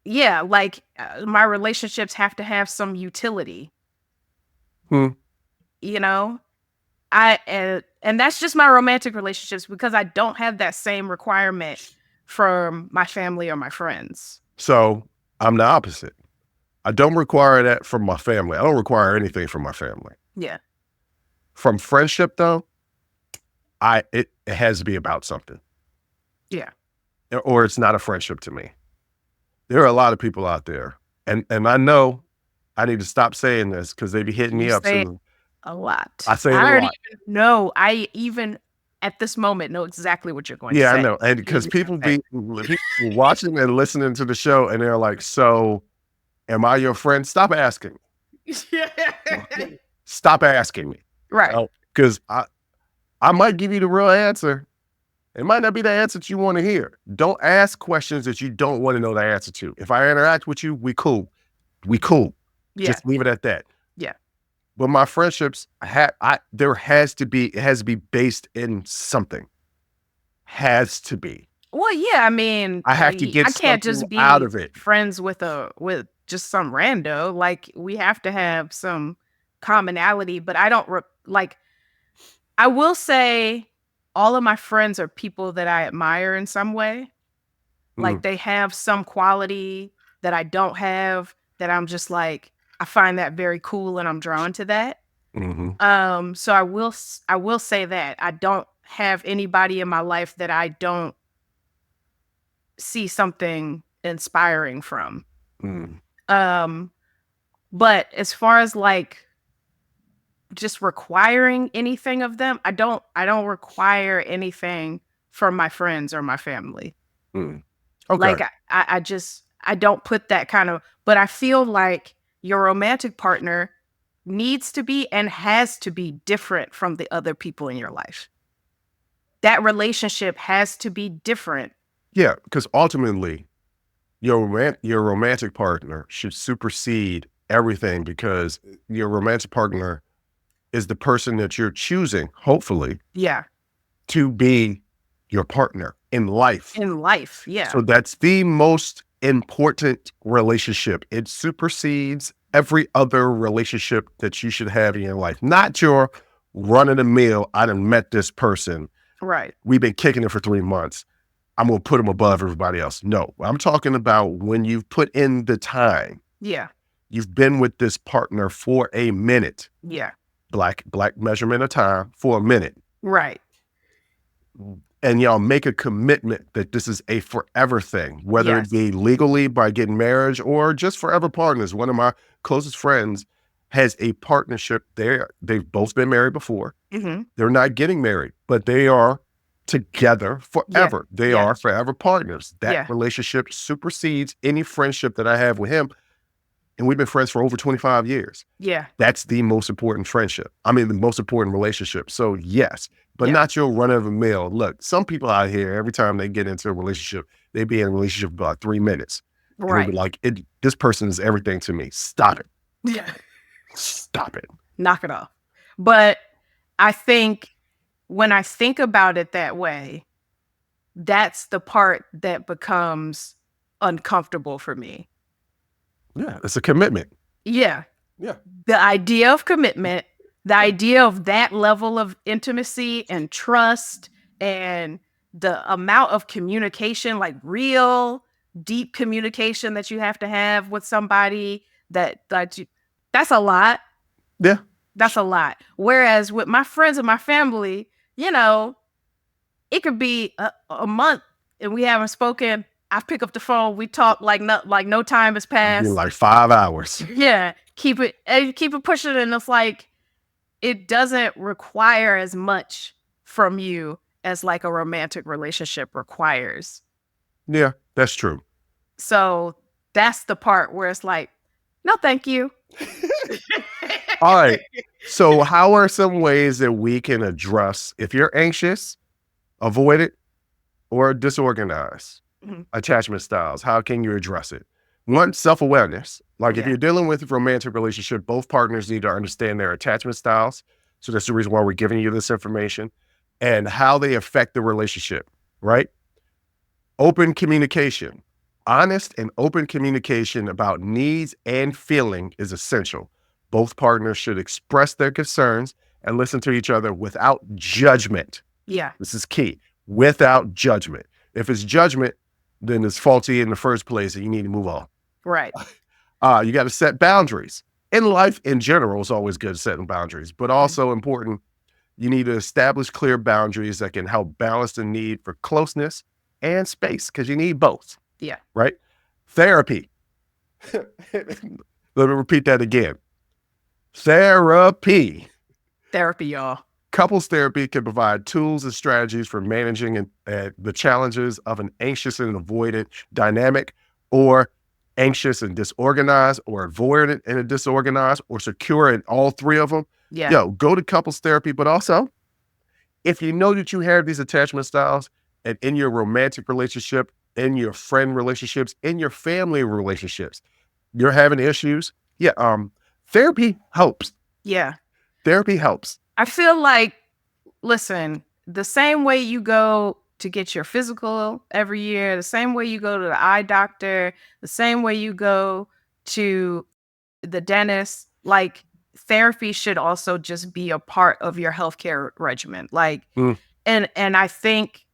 like my relationships have to have some utility. And that's just my romantic relationships, because I don't have that same requirement from my family or my friends. So I'm the opposite. I don't require that from my family. I don't require anything from my family. Yeah. From friendship though, it has to be about something. Yeah. Or it's not a friendship to me. There are a lot of people out there, and I know I need to stop saying this because they be hitting me up. A lot. I say it I a already lot. know. I even at this moment know exactly what you're going to say. Yeah, I know. And because people be watching and listening to the show and they're like, so am I your friend? Stop asking. Stop asking me. Right. Because I might give you the real answer. It might not be the answer that you want to hear. Don't ask questions that you don't want to know the answer to. If I interact with you, we cool. We cool. Yeah. Just leave it at that. Yeah. But my friendships, it has to be based in something. Has to be. Well, yeah, I mean, I have to get I can't just be out of it. friends with just some rando. Like, we have to have some commonality. But I don't I will say all of my friends are people that I admire in some way. Like, they have some quality that I don't have, that I'm just like, I find that very cool and I'm drawn to that. So I will say that I don't have anybody in my life that I don't see something inspiring from. But as far as like just requiring anything of them, I don't require anything from my friends or my family. Okay. Like, I don't put that kind of, but I feel like your romantic partner needs to be and has to be different from the other people in your life. That relationship has to be different. Yeah, because ultimately, your romantic partner should supersede everything, because your romantic partner is the person that you're choosing, hopefully, to be your partner in life. Yeah. So that's the most important relationship. It supersedes every other relationship that you should have in your life. Not your run-of-the-mill, I done met this person. Right. We've been kicking it for 3 months. I'm going to put them above everybody else. No, I'm talking about when you've put in the time. Yeah. You've been with this partner for a minute. Yeah. Black measurement of time, for a minute. Right. And y'all make a commitment that this is a forever thing, whether it be legally by getting marriage or just forever partners. One of my closest friends has a partnership there. They've both been married before. They're not getting married, but they are together forever. They are forever partners. That relationship supersedes any friendship that I have with him. And we've been friends for over 25 years. Yeah. That's the most important friendship. I mean, the most important relationship. So yes, but not your run-of-the-mill. Look, some people out here, every time they get into a relationship, they be in a relationship for about 3 minutes. And it'll be Right. like, this person is everything to me. Stop it. Yeah. Stop it. Knock it off. But I think when I think about it that way, that's the part that becomes uncomfortable for me. Yeah, it's a commitment. Yeah. Yeah. The idea of commitment, the idea of that level of intimacy and trust and the amount of communication, like real deep communication that you have to have with somebody that's a lot. Yeah. That's a lot. Whereas with my friends and my family, it could be a month and we haven't spoken. I pick up the phone, we talk like no time has passed. Like 5 hours. Yeah, keep it pushing, and it's like it doesn't require as much from you as like a romantic relationship requires. Yeah, that's true. So that's the part where it's like, no, thank you. All right. So how are some ways that we can address if you're anxious, avoidant, or disorganized attachment styles? How can you address it? One, self-awareness. Like if you're dealing with a romantic relationship, both partners need to understand their attachment styles. So that's the reason why we're giving you this information and how they affect the relationship, right? Open communication. Honest and open communication about needs and feeling is essential. Both partners should express their concerns and listen to each other without judgment. Yeah. This is key. Without judgment. If it's judgment, then it's faulty in the first place and you need to move on. Right. You got to set boundaries. In life, in general, it's always good setting boundaries, but also important, you need to establish clear boundaries that can help balance the need for closeness and space, because you need both. Yeah. Right? Therapy. Let me repeat that again. Therapy. Therapy, y'all. Couples therapy can provide tools and strategies for managing the challenges of an anxious and avoidant dynamic, or anxious and disorganized, or avoidant and a disorganized, or secure in all three of them. Yeah. Go to couples therapy. But also, if you know that you have these attachment styles, and in your romantic relationship, in your friend relationships, in your family relationships, you're having issues. Therapy helps. Yeah. Therapy helps. I feel like, listen, the same way you go to get your physical every year, the same way you go to the eye doctor, the same way you go to the dentist, like therapy should also just be a part of your healthcare regimen. Like, and I think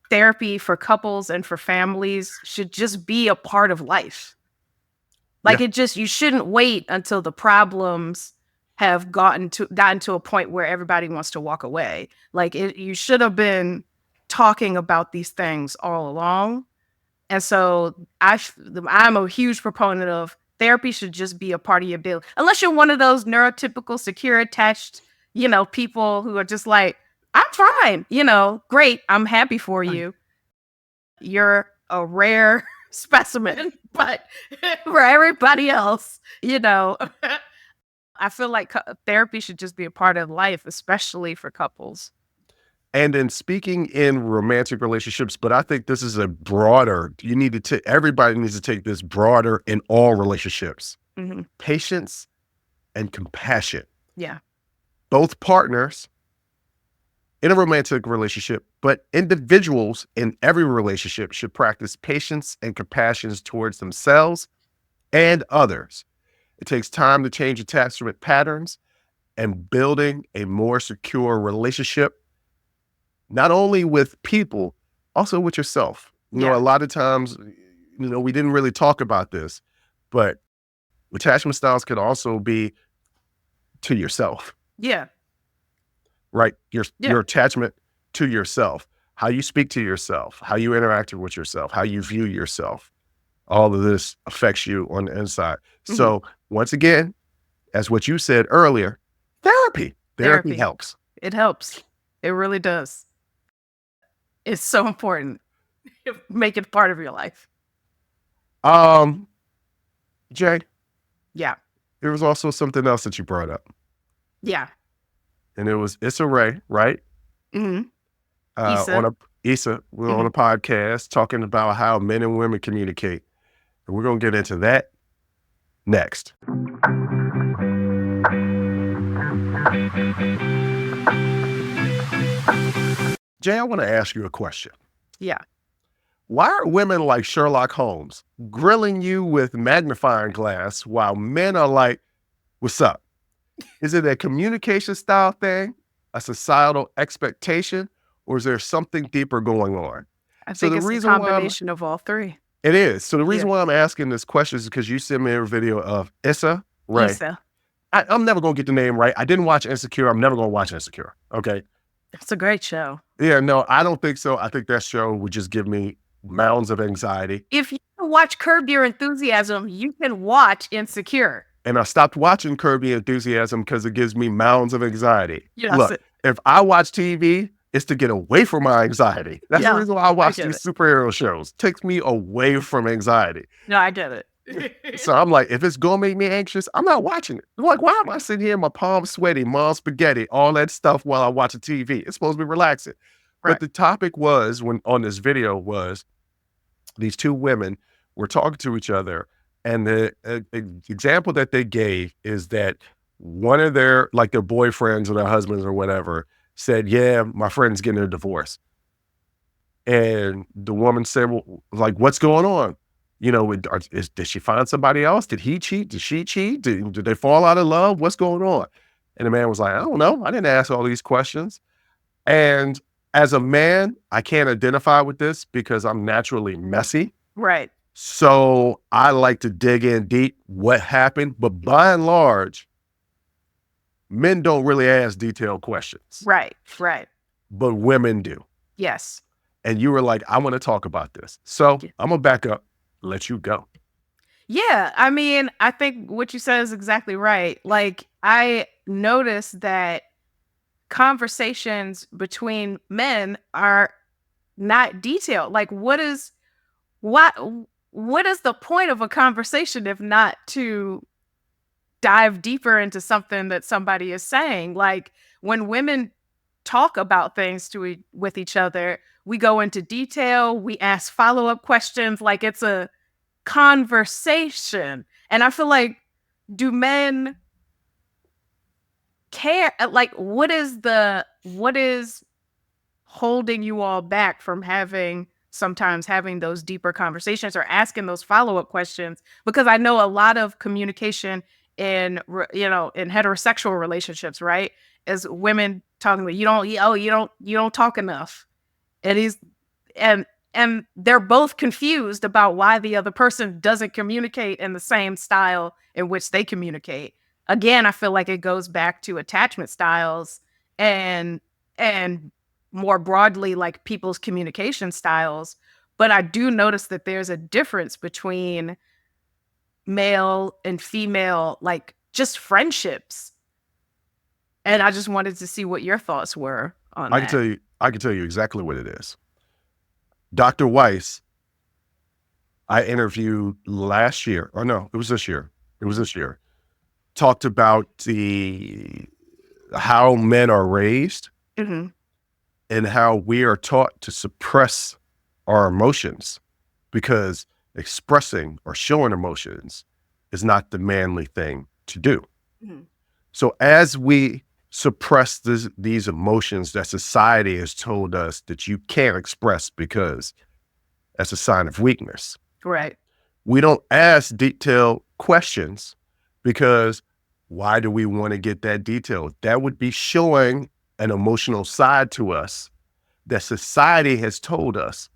therapy for couples and for families should just be a part of life. Like you shouldn't wait until the problems have gotten to a point where everybody wants to walk away. Like you should have been talking about these things all along. And so I'm a huge proponent of therapy should just be a part of your daily, unless you're one of those neurotypical, secure, attached, people who are just like, I'm fine, great. I'm happy for you. You're a rare specimen, but for everybody else, I feel like therapy should just be a part of life, especially for couples. And in speaking in romantic relationships, but I think this is a broader, everybody needs to take this broader in all relationships. Patience and compassion. Yeah. Both partners in a romantic relationship, but individuals in every relationship should practice patience and compassion towards themselves and others. It takes time to change attachment patterns and building a more secure relationship, not only with people, also with yourself. A lot of times, we didn't really talk about this, but attachment styles can also be to yourself. Yeah. Right? Your attachment to yourself, how you speak to yourself, how you interact with yourself, how you view yourself. All of this affects you on the inside. So once again, as what you said earlier, therapy helps. It helps. It really does. It's so important. Make it part of your life. Jay. Yeah. There was also something else that you brought up. Yeah. And it was Issa Rae, right? Issa. We're on a podcast talking about how men and women communicate. And we're going to get into that next. Jay, I want to ask you a question. Yeah. Why are women like Sherlock Holmes grilling you with magnifying glass while men are like, what's up? Is it a communication style thing, a societal expectation, or is there something deeper going on? I think it's a combination of all three. It is. So the reason why I'm asking this question is because you sent me a video of Issa Rae. Issa. I'm never going to get the name right. I didn't watch Insecure. I'm never going to watch Insecure. Okay. It's a great show. Yeah, no, I don't think so. I think that show would just give me mounds of anxiety. If you watch Curb Your Enthusiasm, you can watch Insecure. And I stopped watching Curb Your Enthusiasm because it gives me mounds of anxiety. Yes. Look, if I watch TV, it's to get away from my anxiety. That's the reason why I watch these superhero shows. It takes me away from anxiety. No, I get it. So I'm like, if it's going to make me anxious, I'm not watching it. I'm like, why am I sitting here, my palms sweaty, mom spaghetti, all that stuff while I watch a TV? It's supposed to be relaxing. Right. But the topic was, on this video was, these two women were talking to each other. And the example that they gave is that one of their boyfriends or their husbands or whatever said, yeah, my friend's getting a divorce. And the woman said, well, like, what's going on? You know, did she find somebody else? Did he cheat? Did she cheat? Did they fall out of love? What's going on? And the man was like, I don't know. I didn't ask all these questions. And as a man, I can't identify with this because I'm naturally messy. Right. So I like to dig in deep what happened. But by and large, men don't really ask detailed questions. Right, right. But women do. Yes. And you were like, I want to talk about this. So I'm going to back up. Let you go. Yeah, I mean, I think what you said is exactly right. Like, I noticed that conversations between men are not detailed. Like, what is the point of a conversation if not to dive deeper into something that somebody is saying? Like, when women talk about things with each other, we go into detail, we ask follow-up questions, like it's a conversation. And I feel like, do men care? Like, what is holding you all back from sometimes having those deeper conversations or asking those follow-up questions? Because I know a lot of communication in heterosexual relationships, right, is women talking about, you don't talk enough. And they're both confused about why the other person doesn't communicate in the same style in which they communicate. Again, I feel like it goes back to attachment styles and more broadly, like people's communication styles. But I do notice that there's a difference between male and female, like just friendships. And I just wanted to see what your thoughts were on that. I can tell you exactly what it is. Dr. Weiss, I interviewed last year, or no, it was this year. Talked about how men are raised and how we are taught to suppress our emotions because expressing or showing emotions is not the manly thing to do. So as we suppress these emotions that society has told us that you can't express because that's a sign of weakness. Right. We don't ask detailed questions because why do we want to get that detail? That would be showing an emotional side to us that society has told us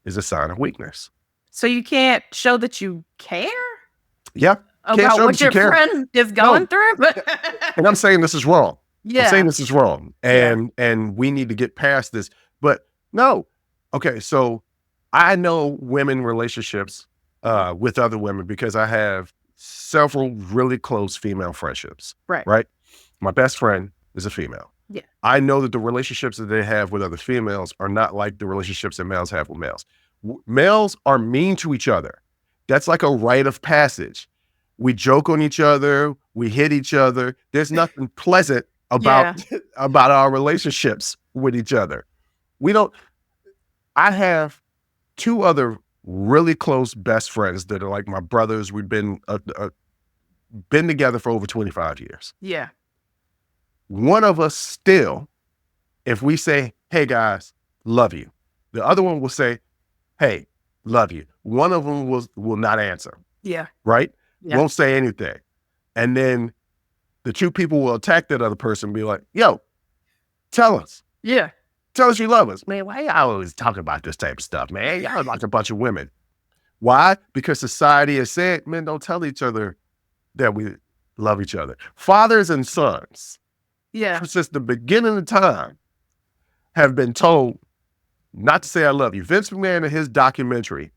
is a sign of weakness. So you can't show that you care? Yeah. About what your friend is going through? And I'm saying this is wrong. Yeah. I'm saying this is wrong. And we need to get past this. But no. Okay, so I know women relationships with other women because I have several really close female friendships. Right? My best friend is a female. Yeah. I know that the relationships that they have with other females are not like the relationships that males have with males. Males are mean to each other. That's like a rite of passage. We joke on each other. We hit each other. There's nothing pleasant about our relationships with each other. I have two other really close best friends that are like my brothers. We've been together for over 25 years. Yeah. One of us still, if we say, hey guys, love you, the other one will say, hey, love you. One of them will not answer. Yeah. Right? Yeah. Won't say anything. And then the two people will attack that other person and be like, yo, tell us. Yeah. Tell us you love us. Man, why y'all always talking about this type of stuff, man? Y'all are like a bunch of women. Why? Because society has said, men don't tell each other that we love each other. Fathers and sons, since the beginning of time, have been told not to say I love you. Vince McMahon in his documentary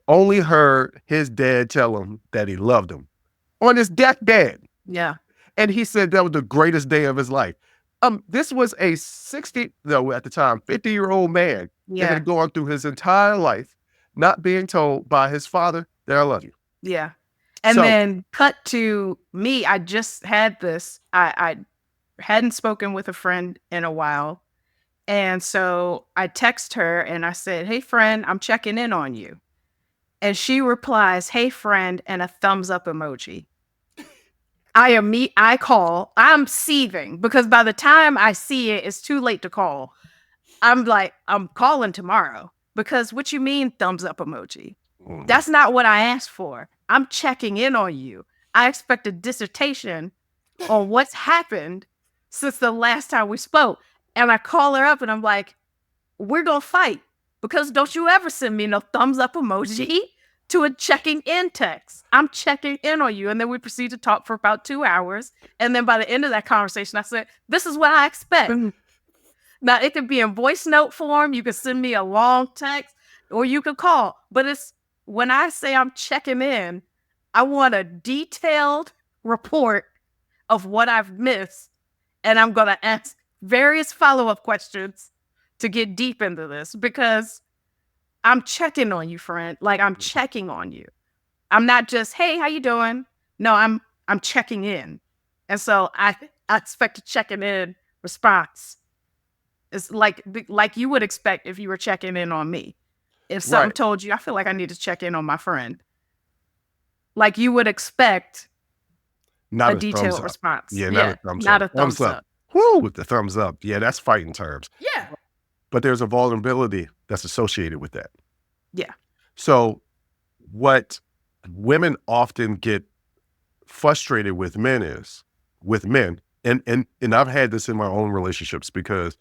only heard his dad tell him that he loved him on his deathbed. Yeah. And he said that was the greatest day of his life. This was a 50-year-old man that had gone through his entire life not being told by his father that I love you. Yeah. And then cut to me. I just had this. I hadn't spoken with a friend in a while. And so I text her and I said, hey, friend, I'm checking in on you. And she replies, hey, friend, and a thumbs up emoji. I call. I'm seething because by the time I see it, it's too late to call. I'm like, I'm calling tomorrow because what you mean thumbs up emoji? That's not what I asked for. I'm checking in on you. I expect a dissertation on what's happened since the last time we spoke. And I call her up and I'm like, we're going to fight because don't you ever send me no thumbs up emoji to a checking in text. I'm checking in on you. And then we proceed to talk for about 2 hours. And then by the end of that conversation, I said, this is what I expect. Now, it could be in voice note form. You could send me a long text or you could call. But it's when I say I'm checking in, I want a detailed report of what I've missed. And I'm going to ask various follow-up questions to get deep into this because I'm checking on you, friend. Like I'm checking on you. I'm not just, hey, how you doing? No, I'm checking in. And so I expect a checking in response. It's like you would expect if you were checking in on me. If something told you, I feel like I need to check in on my friend. Like you would expect not a detailed response. Yeah, not a thumbs not up. a thumbs up. Woo, with the thumbs up. Yeah, that's fighting terms. Yeah. But there's a vulnerability that's associated with that. Yeah. So what women often get frustrated with men, and I've had this in my own relationships because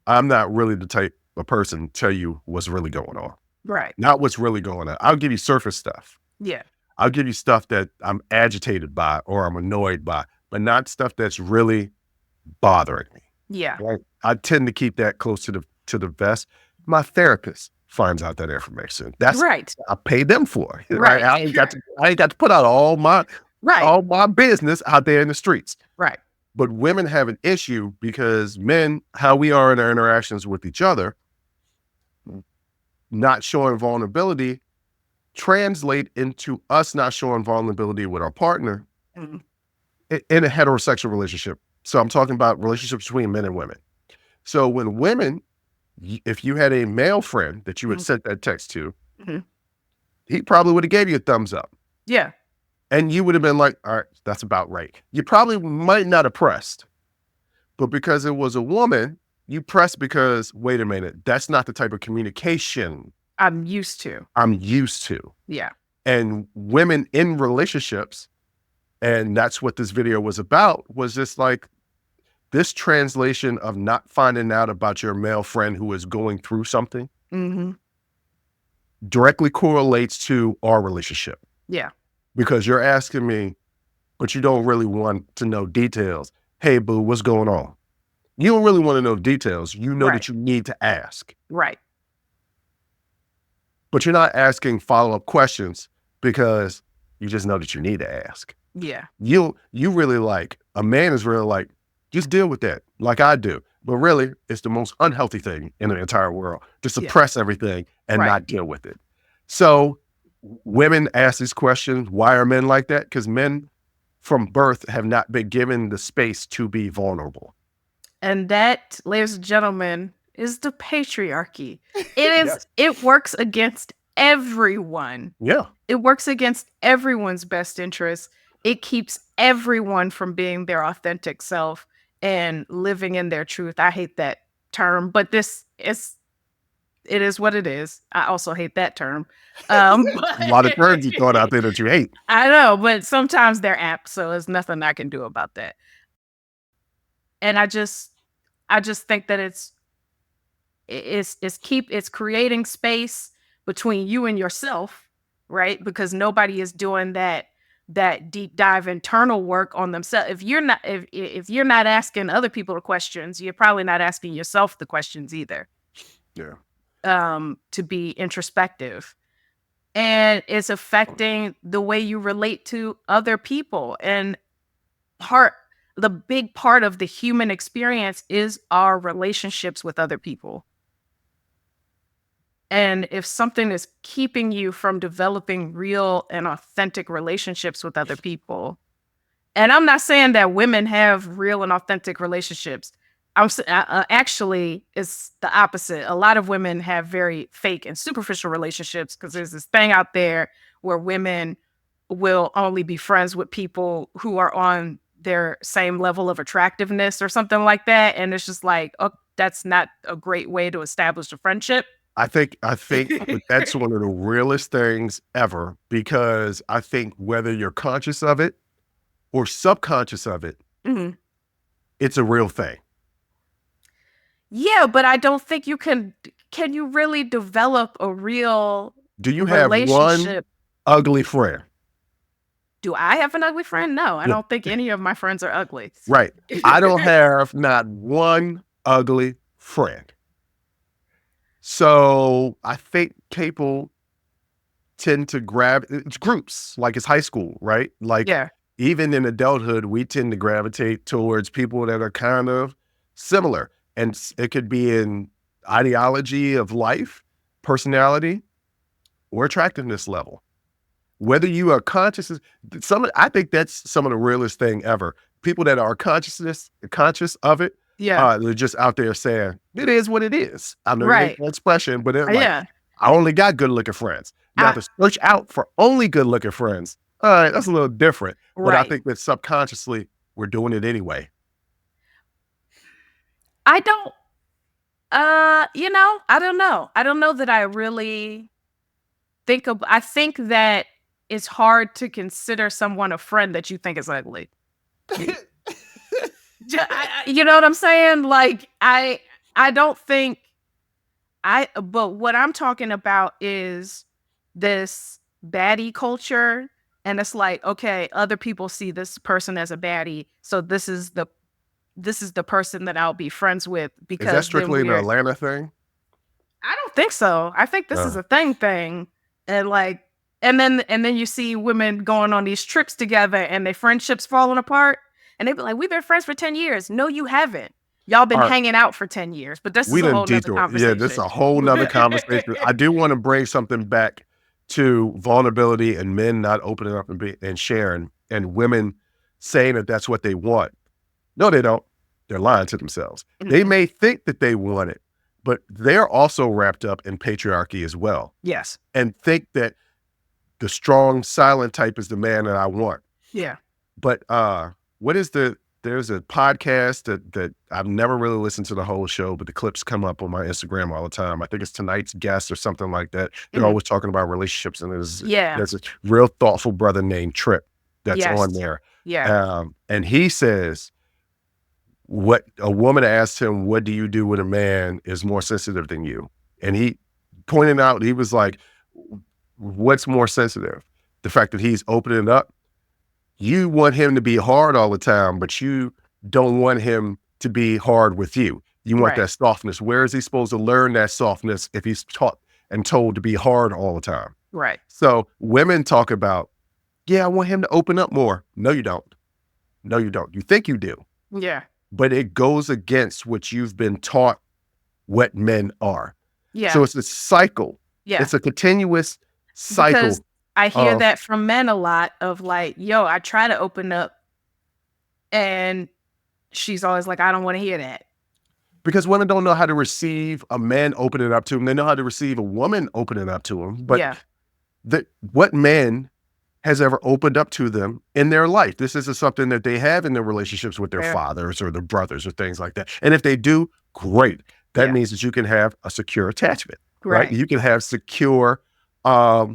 I'm not really the type of person to tell you what's really going on. Right. Not what's really going on. I'll give you surface stuff. Yeah. I'll give you stuff that I'm agitated by or I'm annoyed by, but not stuff that's really bothering me. Yeah. Right? I tend to keep that close to the vest. My therapist finds out that information. That's right. I pay them for. Right. I ain't got to put out all my business out there in the streets. Right. But women have an issue because men, how we are in our interactions with each other, not showing vulnerability translate into us not showing vulnerability with our partner in a heterosexual relationship. So I'm talking about relationships between men and women. So when women, if you had a male friend that you had sent that text to, he probably would have gave you a thumbs up. Yeah. And you would have been like, all right, that's about right. You probably might not have pressed, but because it was a woman, you pressed because, wait a minute, that's not the type of communication I'm used to. Yeah. And women in relationships, and that's what this video was about, was just like this translation of not finding out about your male friend who is going through something directly correlates to our relationship. Yeah. Because you're asking me, but you don't really want to know details. Hey, boo, what's going on? You don't really want to know details. You know that you need to ask. Right. But you're not asking follow-up questions because you just know that you need to ask. Yeah. You really like, a man is really like, just deal with that like I do. But really, it's the most unhealthy thing in the entire world to suppress everything and not deal with it. So women ask these questions, why are men like that? Because men from birth have not been given the space to be vulnerable. And that, ladies and gentlemen, is the patriarchy. It is, it works against everyone. Yeah. It works against everyone's best interests. It keeps everyone from being their authentic self and living in their truth. I hate that term, but it is what it is. I also hate that term. A But lot of terms you throw out there that you hate. I know, but sometimes they're apt, so there's nothing I can do about that. And I just think that it's creating space between you and yourself, right? Because nobody is doing that deep dive internal work on themselves. If you're not asking other people the questions, you're probably not asking yourself the questions either. Yeah. To be introspective. And it's affecting the way you relate to other people. And the big part of the human experience is our relationships with other people. And if something is keeping you from developing real and authentic relationships with other people, and I'm not saying that women have real and authentic relationships. Actually, it's the opposite. A lot of women have very fake and superficial relationships because there's this thing out there where women will only be friends with people who are on their same level of attractiveness or something like that. And it's just like, oh, that's not a great way to establish a friendship. I think that's one of the realest things ever, because I think whether you're conscious of it or subconscious of it, Mhm. it's a real thing. Yeah, but I don't think you can you really develop a real Do you have one relationship? ugly friend? Do I have an ugly friend? No, I Yeah. don't think any of my friends are ugly. Right. I don't have not one ugly friend. So I think people tend to it's groups, like it's high school, right? Like Yeah. even in adulthood, we tend to gravitate towards people that are kind of similar. And it could be in ideology of life, personality, or attractiveness level. Whether you are conscious, I think that's some of the realest thing ever. People that are conscious of it, Yeah. they're just out there saying, it is what it is. I know you hate Right. the expression, but they're like, Yeah. I only got good looking friends. Now I- to search out for only good looking friends, all right, that's a little different. But I Right. think that subconsciously we're doing it anyway. I don't I don't know. I don't know that I really I think that it's hard to consider someone a friend that you think is ugly. You know what I'm saying? Like I don't think but what I'm talking about is this baddie culture. And it's like, okay, other people see this person as a baddie. So this is the person that I'll be friends with Is that because then strictly an Atlanta thing? I don't think so. I think this is a thing. And like and then you see women going on these trips together and their friendships falling apart. And they be like, we've been friends for 10 years. No, you haven't. Y'all been All right. hanging out for 10 years. But this We is a done whole nother detour. conversation. Yeah, this is a whole nother conversation. I do want to bring something back to vulnerability and men not opening up and sharing, and women saying that that's what they want. No, they don't. They're lying to themselves. They may think that they want it, but they're also wrapped up in patriarchy as well. Yes. And think that the strong, silent type is the man that I want. Yeah. But there's a podcast that I've never really listened to the whole show, but the clips come up on my Instagram all the time. I think it's Tonight's Guest or something like that. They're always talking about relationships, and there's a real thoughtful brother named Trip that's on there. Yeah. And he says, what a woman asked him, what do you do when a man is more sensitive than you? And he pointed out, he was like, what's more sensitive? The fact that he's opening up. You want him to be hard all the time, but you don't want him to be hard with you. You want that softness. Where is he supposed to learn that softness if he's taught and told to be hard all the time? Right. So women talk about, yeah, I want him to open up more. No, you don't. No, you don't. You think you do. Yeah. But it goes against what you've been taught what men are. Yeah. So it's a cycle. Yeah. It's a continuous cycle. Because I hear that from men a lot of like, yo, I try to open up and she's always like, I don't want to hear that. Because women don't know how to receive a man opening up to them. They know how to receive a woman opening up to them. But what man has ever opened up to them in their life? This isn't something that they have in their relationships with their fathers or their brothers or things like that. And if they do, great. That means that you can have a secure attachment, right? You can have secure, I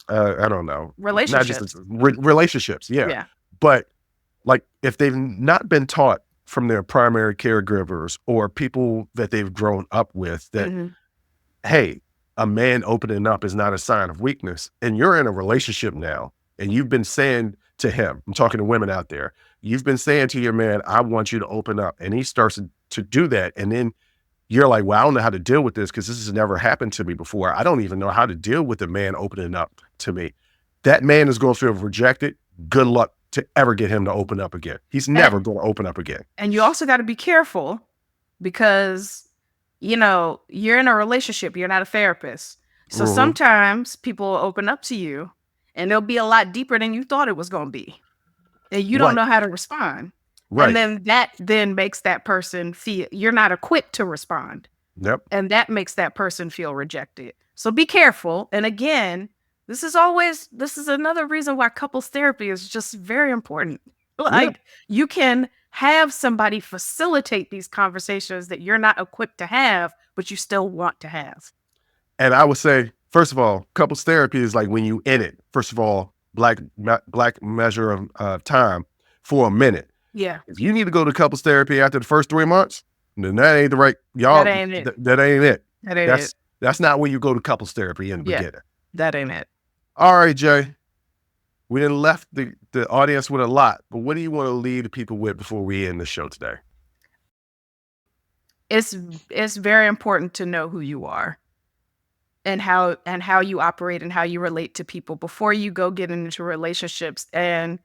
don't know. Relationships. Not just relationships, yeah. But like if they've not been taught from their primary caregivers or people that they've grown up with that, hey, a man opening up is not a sign of weakness, and you're in a relationship now, and you've been saying to him, I'm talking to women out there, you've been saying to your man, I want you to open up, and he starts to do that, and then you're like, well, I don't know how to deal with this because this has never happened to me before. I don't even know how to deal with a man opening up to me. That man is going to feel rejected. Good luck to ever get him to open up again. He's never going to open up again. And you also got to be careful because, you're in a relationship. You're not a therapist. So sometimes people will open up to you and they'll be a lot deeper than you thought it was going to be. And you don't know how to respond. Right. And then that makes that person feel you're not equipped to respond. Yep. And that makes that person feel rejected. So be careful. And again, this is another reason why couples therapy is just very important. Like you can have somebody facilitate these conversations that you're not equipped to have, but you still want to have. And I would say, first of all, couples therapy is like when you in it. First of all, black measure of time for a minute. Yeah. If you need to go to couples therapy after the first 3 months, then that ain't the right, y'all. That ain't it. That ain't it. It. That's not when you go to couples therapy in the beginning. That ain't it. All right, Jay. We done left the audience with a lot, but what do you want to leave the people with before we end the show today? It's very important to know who you are and how you operate and how you relate to people before you go get into relationships and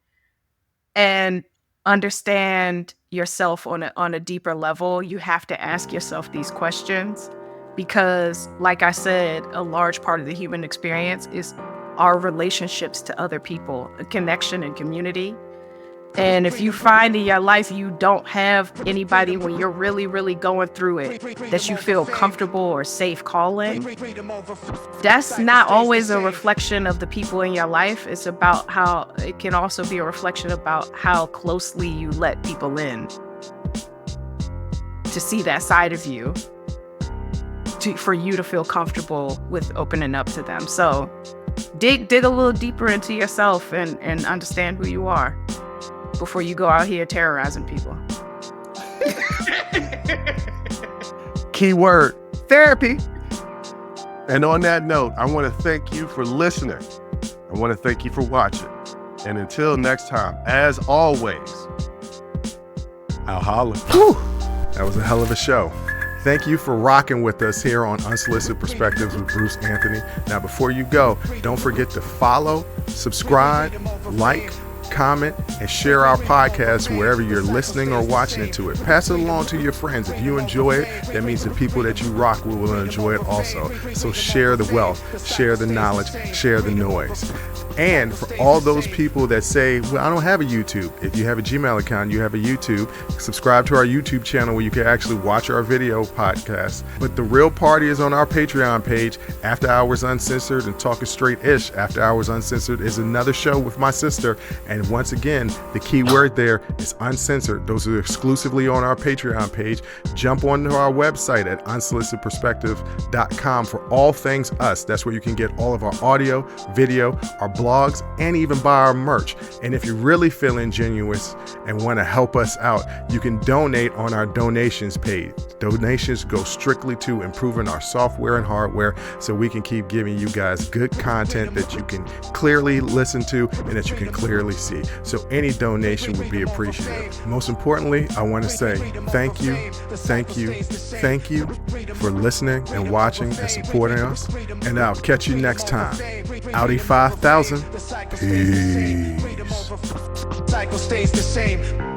understand yourself on a deeper level. You have to ask yourself these questions because, like I said, a large part of the human experience is our relationships to other people, a connection and community. And if you find in your life you don't have anybody when you're really, really going through it that you feel comfortable or safe calling, that's not always a reflection of the people in your life. It's about how it can also be a reflection about how closely you let people in to see that side of you, for you to feel comfortable with opening up to them. So dig a little deeper into yourself and understand who you are before you go out here terrorizing people. Keyword, therapy. And on that note, I want to thank you for listening. I want to thank you for watching. And until next time, as always, I'll holla. Whew. That was a hell of a show. Thank you for rocking with us here on Unsolicited Perspectives with Bruce Anthony. Now, before you go, don't forget to follow, subscribe, like, comment, and share our podcast wherever you're listening or watching it to it. Pass it along to your friends. If you enjoy it, that means the people that you rock with will enjoy it also. So share the wealth, share the knowledge, share the noise. And for all those people that say, well, I don't have a YouTube. If you have a Gmail account, you have a YouTube, subscribe to our YouTube channel where you can actually watch our video podcast. But the real party is on our Patreon page, After Hours Uncensored and Talking Straight-ish. After Hours Uncensored is another show with my sister. And once again, the key word there is uncensored. Those are exclusively on our Patreon page. Jump onto our website at unsolicitedperspectives.com for all things us. That's where you can get all of our audio, video, our blogs, and even buy our merch. And if you're really feeling generous and want to help us out, you can donate on our donations page. Donations go strictly to improving our software and hardware so we can keep giving you guys good content that you can clearly listen to and that you can clearly see. So any donation would be appreciated. Most importantly, I want to say thank you for listening and watching and supporting us. And I'll catch you next time. Audi 5000. Peace. Cycle stays the same.